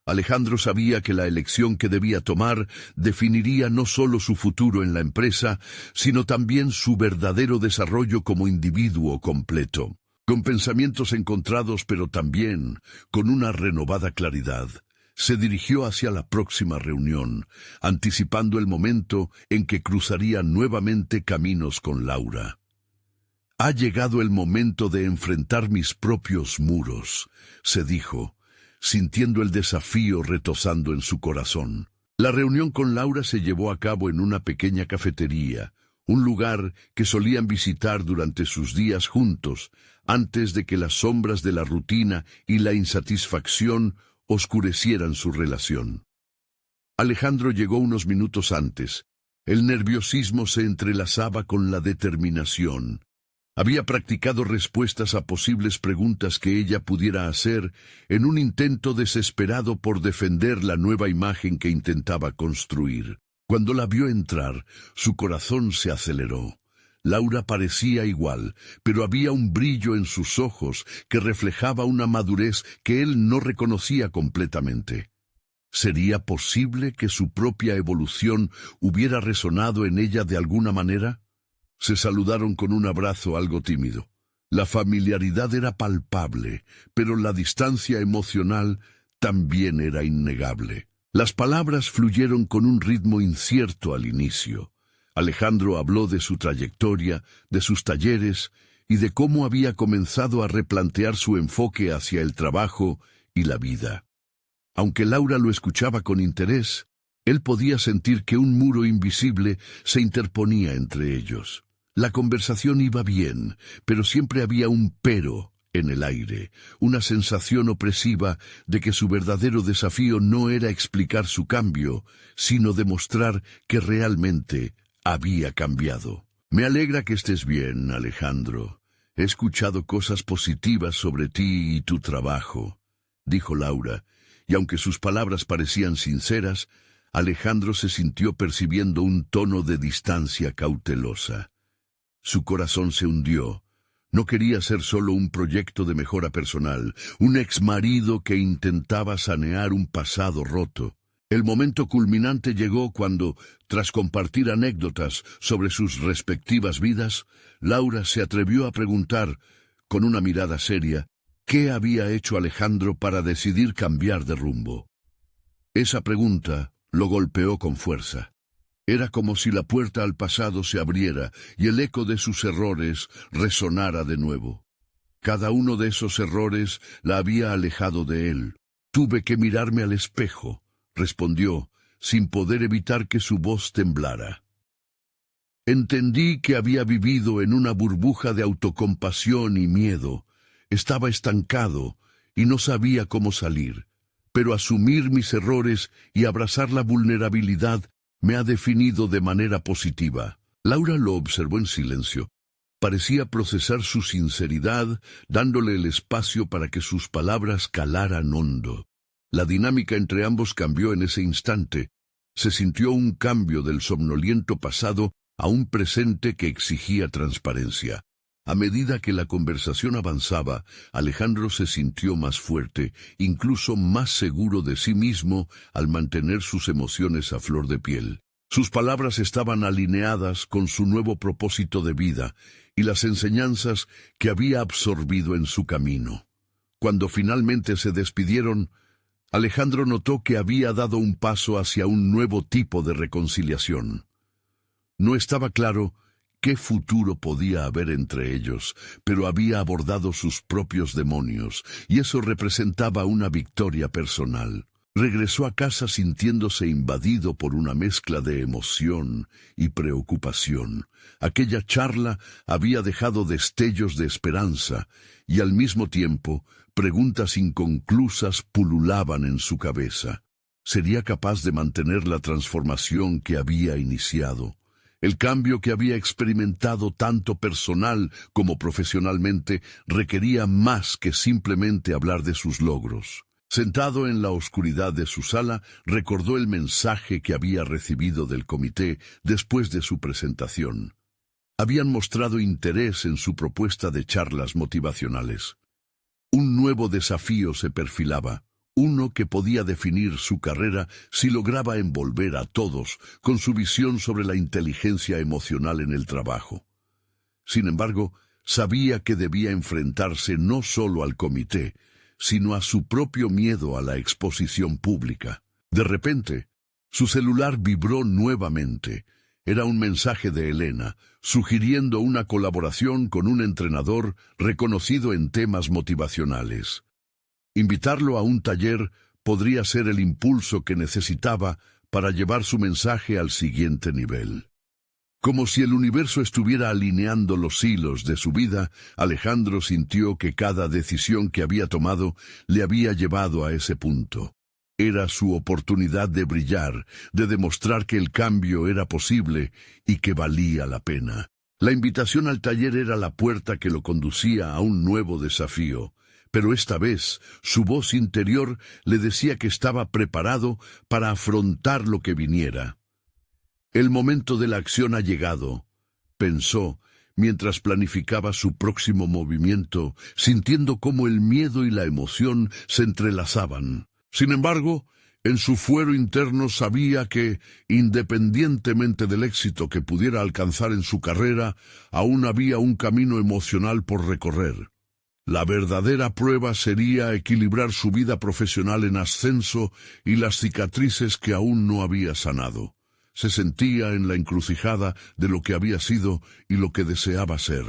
[SPEAKER 1] Alejandro sabía que la elección que debía tomar definiría no solo su futuro en la empresa, sino también su verdadero desarrollo como individuo completo. Con pensamientos encontrados, pero también con una renovada claridad, se dirigió hacia la próxima reunión, anticipando el momento en que cruzaría nuevamente caminos con Laura. «Ha llegado el momento de enfrentar mis propios muros», se dijo, sintiendo el desafío retozando en su corazón. La reunión con Laura se llevó a cabo en una pequeña cafetería, un lugar que solían visitar durante sus días juntos, antes de que las sombras de la rutina y la insatisfacción oscurecieran su relación. Alejandro llegó unos minutos antes. El nerviosismo se entrelazaba con la determinación. Había practicado respuestas a posibles preguntas que ella pudiera hacer en un intento desesperado por defender la nueva imagen que intentaba construir. Cuando la vio entrar, su corazón se aceleró. Laura parecía igual, pero había un brillo en sus ojos que reflejaba una madurez que él no reconocía completamente. ¿Sería posible que su propia evolución hubiera resonado en ella de alguna manera? Se saludaron con un abrazo algo tímido. La familiaridad era palpable, pero la distancia emocional también era innegable. Las palabras fluyeron con un ritmo incierto al inicio. Alejandro habló de su trayectoria, de sus talleres y de cómo había comenzado a replantear su enfoque hacia el trabajo y la vida. Aunque Laura lo escuchaba con interés, él podía sentir que un muro invisible se interponía entre ellos. La conversación iba bien, pero siempre había un pero en el aire, una sensación opresiva de que su verdadero desafío no era explicar su cambio, sino demostrar que realmente había cambiado. «Me alegra que estés bien, Alejandro. He escuchado cosas positivas sobre ti y tu trabajo», dijo Laura, y aunque sus palabras parecían sinceras, Alejandro se sintió percibiendo un tono de distancia cautelosa. Su corazón se hundió. No quería ser solo un proyecto de mejora personal, un exmarido que intentaba sanear un pasado roto. El momento culminante llegó cuando, tras compartir anécdotas sobre sus respectivas vidas, Laura se atrevió a preguntar, con una mirada seria, ¿qué había hecho Alejandro para decidir cambiar de rumbo? Esa pregunta lo golpeó con fuerza. Era como si la puerta al pasado se abriera y el eco de sus errores resonara de nuevo. Cada uno de esos errores la había alejado de él. «Tuve que mirarme al espejo», respondió, sin poder evitar que su voz temblara. «Entendí que había vivido en una burbuja de autocompasión y miedo. Estaba estancado y no sabía cómo salir. Pero asumir mis errores y abrazar la vulnerabilidad me ha definido de manera positiva». Laura lo observó en silencio. Parecía procesar su sinceridad, dándole el espacio para que sus palabras calaran hondo. La dinámica entre ambos cambió en ese instante. Se sintió un cambio del somnoliento pasado a un presente que exigía transparencia. A medida que la conversación avanzaba, Alejandro se sintió más fuerte, incluso más seguro de sí mismo al mantener sus emociones a flor de piel. Sus palabras estaban alineadas con su nuevo propósito de vida y las enseñanzas que había absorbido en su camino. Cuando finalmente se despidieron, Alejandro notó que había dado un paso hacia un nuevo tipo de reconciliación. No estaba claro qué futuro podía haber entre ellos, pero había abordado sus propios demonios, y eso representaba una victoria personal. Regresó a casa sintiéndose invadido por una mezcla de emoción y preocupación. Aquella charla había dejado destellos de esperanza y al mismo tiempo preguntas inconclusas pululaban en su cabeza. ¿Sería capaz de mantener la transformación que había iniciado? El cambio que había experimentado tanto personal como profesionalmente requería más que simplemente hablar de sus logros. Sentado en la oscuridad de su sala, recordó el mensaje que había recibido del comité después de su presentación. Habían mostrado interés en su propuesta de charlas motivacionales. Un nuevo desafío se perfilaba, uno que podía definir su carrera si lograba envolver a todos con su visión sobre la inteligencia emocional en el trabajo. Sin embargo, sabía que debía enfrentarse no solo al comité, sino a su propio miedo a la exposición pública. De repente, su celular vibró nuevamente. Era un mensaje de Elena, sugiriendo una colaboración con un entrenador reconocido en temas motivacionales. Invitarlo a un taller podría ser el impulso que necesitaba para llevar su mensaje al siguiente nivel. Como si el universo estuviera alineando los hilos de su vida, Alejandro sintió que cada decisión que había tomado le había llevado a ese punto. Era su oportunidad de brillar, de demostrar que el cambio era posible y que valía la pena. La invitación al taller era la puerta que lo conducía a un nuevo desafío, pero esta vez su voz interior le decía que estaba preparado para afrontar lo que viniera. El momento de la acción ha llegado, pensó, mientras planificaba su próximo movimiento, sintiendo cómo el miedo y la emoción se entrelazaban. Sin embargo, en su fuero interno sabía que, independientemente del éxito que pudiera alcanzar en su carrera, aún había un camino emocional por recorrer. La verdadera prueba sería equilibrar su vida profesional en ascenso y las cicatrices que aún no había sanado. Se sentía en la encrucijada de lo que había sido y lo que deseaba ser.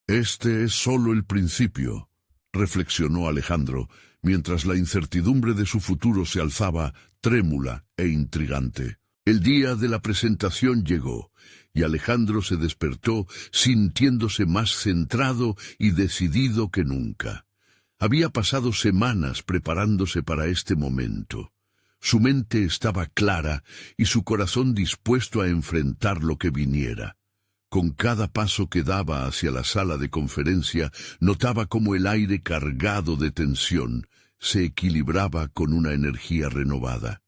[SPEAKER 1] Este es solo el principio, reflexionó Alejandro, mientras la incertidumbre de su futuro se alzaba trémula e intrigante. El día de la presentación llegó, y Alejandro se despertó sintiéndose más centrado y decidido que nunca. Había pasado semanas preparándose para este momento. Su mente estaba clara y su corazón dispuesto a enfrentar lo que viniera. Con cada paso que daba hacia la sala de conferencia, notaba cómo el aire cargado de tensión se equilibraba con una energía renovada.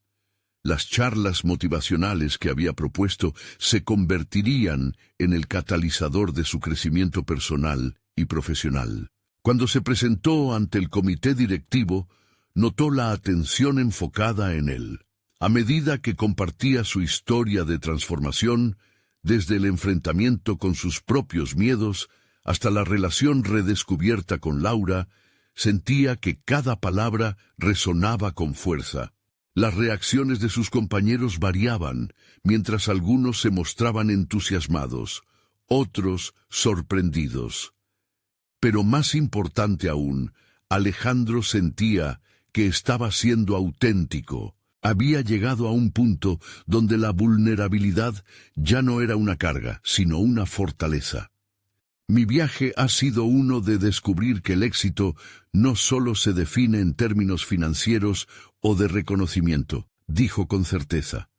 [SPEAKER 1] Las charlas motivacionales que había propuesto se convertirían en el catalizador de su crecimiento personal y profesional. Cuando se presentó ante el comité directivo, notó la atención enfocada en él. A medida que compartía su historia de transformación, desde el enfrentamiento con sus propios miedos hasta la relación redescubierta con Laura, sentía que cada palabra resonaba con fuerza. Las reacciones de sus compañeros variaban, mientras algunos se mostraban entusiasmados, otros sorprendidos. Pero más importante aún, Alejandro sentía que estaba siendo auténtico. Había llegado a un punto donde la vulnerabilidad ya no era una carga, sino una fortaleza. Mi viaje ha sido uno de descubrir que el éxito no solo se define en términos financieros o de reconocimiento, dijo con certeza.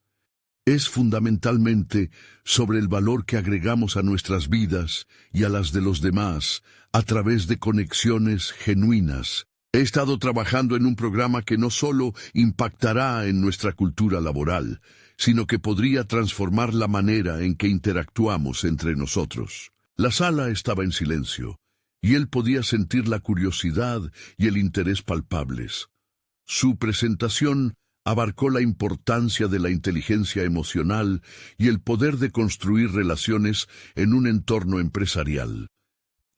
[SPEAKER 1] Es fundamentalmente sobre el valor que agregamos a nuestras vidas y a las de los demás a través de conexiones genuinas. He estado trabajando en un programa que no solo impactará en nuestra cultura laboral, sino que podría transformar la manera en que interactuamos entre nosotros. La sala estaba en silencio, y él podía sentir la curiosidad y el interés palpables. Su presentación abarcó la importancia de la inteligencia emocional y el poder de construir relaciones en un entorno empresarial.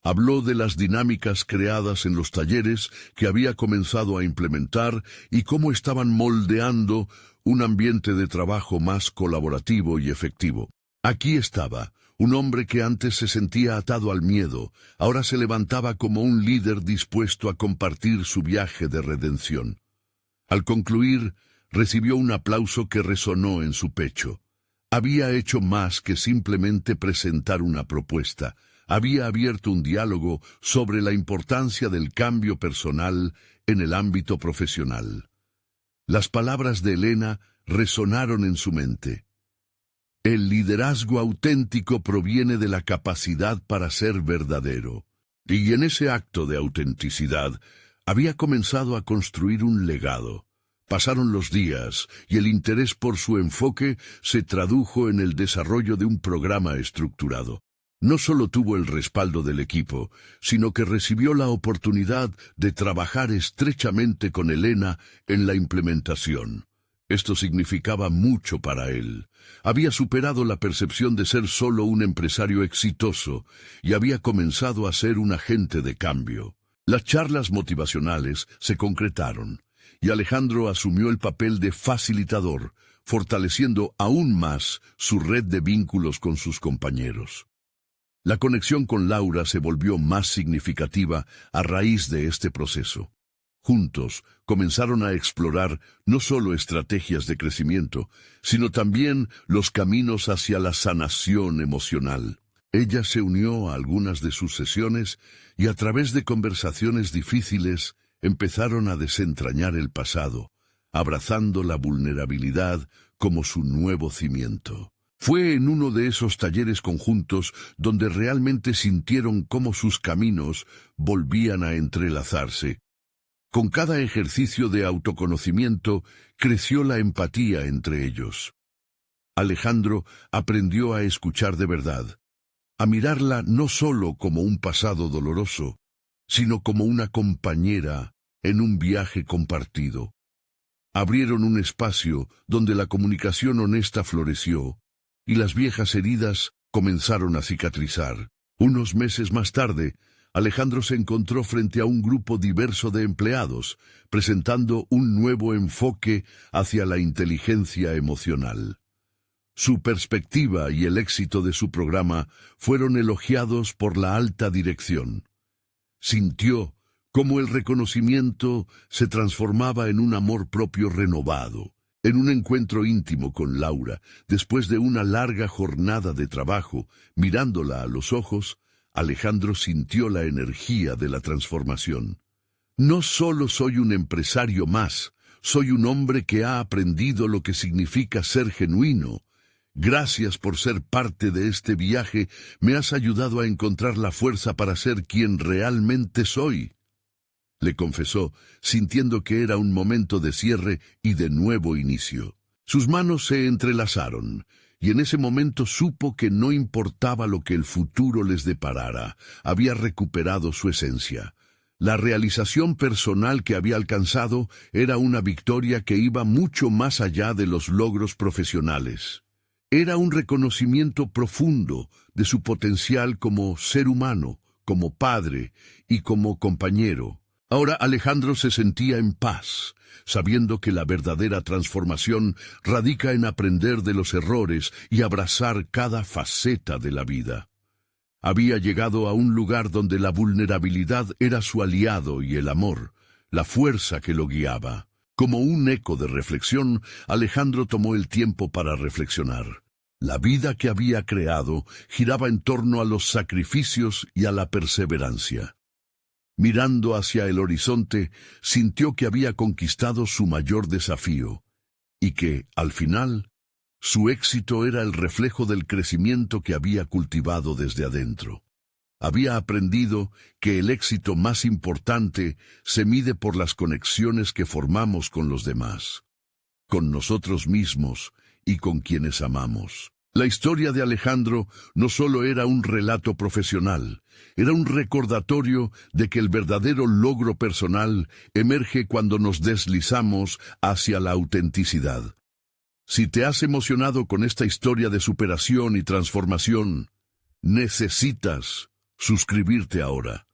[SPEAKER 1] Habló de las dinámicas creadas en los talleres que había comenzado a implementar y cómo estaban moldeando un ambiente de trabajo más colaborativo y efectivo. Aquí estaba, un hombre que antes se sentía atado al miedo, ahora se levantaba como un líder dispuesto a compartir su viaje de redención. Al concluir, recibió un aplauso que resonó en su pecho. Había hecho más que simplemente presentar una propuesta. Había abierto un diálogo sobre la importancia del cambio personal en el ámbito profesional. Las palabras de Elena resonaron en su mente. El liderazgo auténtico proviene de la capacidad para ser verdadero. Y en ese acto de autenticidad había comenzado a construir un legado. Pasaron los días y el interés por su enfoque se tradujo en el desarrollo de un programa estructurado. No solo tuvo el respaldo del equipo, sino que recibió la oportunidad de trabajar estrechamente con Elena en la implementación. Esto significaba mucho para él. Había superado la percepción de ser solo un empresario exitoso y había comenzado a ser un agente de cambio. Las charlas motivacionales se concretaron y Alejandro asumió el papel de facilitador, fortaleciendo aún más su red de vínculos con sus compañeros. La conexión con Laura se volvió más significativa a raíz de este proceso. Juntos comenzaron a explorar no solo estrategias de crecimiento, sino también los caminos hacia la sanación emocional. Ella se unió a algunas de sus sesiones y a través de conversaciones difíciles empezaron a desentrañar el pasado, abrazando la vulnerabilidad como su nuevo cimiento. Fue en uno de esos talleres conjuntos donde realmente sintieron cómo sus caminos volvían a entrelazarse. Con cada ejercicio de autoconocimiento creció la empatía entre ellos. Alejandro aprendió a escuchar de verdad, a mirarla no solo como un pasado doloroso, sino como una compañera en un viaje compartido. Abrieron un espacio donde la comunicación honesta floreció y las viejas heridas comenzaron a cicatrizar. Unos meses más tarde, Alejandro se encontró frente a un grupo diverso de empleados, presentando un nuevo enfoque hacia la inteligencia emocional. Su perspectiva y el éxito de su programa fueron elogiados por la alta dirección. Sintió cómo el reconocimiento se transformaba en un amor propio renovado. En un encuentro íntimo con Laura, después de una larga jornada de trabajo, mirándola a los ojos, Alejandro sintió la energía de la transformación. No solo soy un empresario más, soy un hombre que ha aprendido lo que significa ser genuino. Gracias por ser parte de este viaje, me has ayudado a encontrar la fuerza para ser quien realmente soy. Le confesó, sintiendo que era un momento de cierre y de nuevo inicio. Sus manos se entrelazaron, y en ese momento supo que no importaba lo que el futuro les deparara, había recuperado su esencia. La realización personal que había alcanzado era una victoria que iba mucho más allá de los logros profesionales. Era un reconocimiento profundo de su potencial como ser humano, como padre y como compañero. Ahora Alejandro se sentía en paz, sabiendo que la verdadera transformación radica en aprender de los errores y abrazar cada faceta de la vida. Había llegado a un lugar donde la vulnerabilidad era su aliado y el amor, la fuerza que lo guiaba. Como un eco de reflexión, Alejandro tomó el tiempo para reflexionar. La vida que había creado giraba en torno a los sacrificios y a la perseverancia. Mirando hacia el horizonte, sintió que había conquistado su mayor desafío, y que, al final, su éxito era el reflejo del crecimiento que había cultivado desde adentro. Había aprendido que el éxito más importante se mide por las conexiones que formamos con los demás, con nosotros mismos y con quienes amamos. La historia de Alejandro no solo era un relato profesional, era un recordatorio de que el verdadero logro personal emerge cuando nos deslizamos hacia la autenticidad. Si te has emocionado con esta historia de superación y transformación, necesitas suscribirte ahora.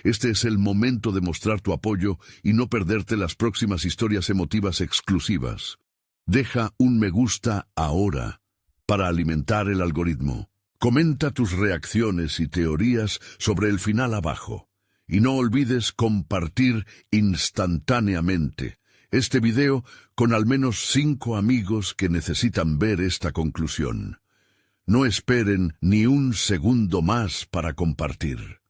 [SPEAKER 1] Este es el momento de mostrar tu apoyo y no perderte las próximas historias emotivas exclusivas. Deja un me gusta ahora para alimentar el algoritmo. Comenta tus reacciones y teorías sobre el final abajo. Y no olvides compartir instantáneamente. este video con al menos 5 amigos que necesitan ver esta conclusión. No esperen ni un segundo más para compartir.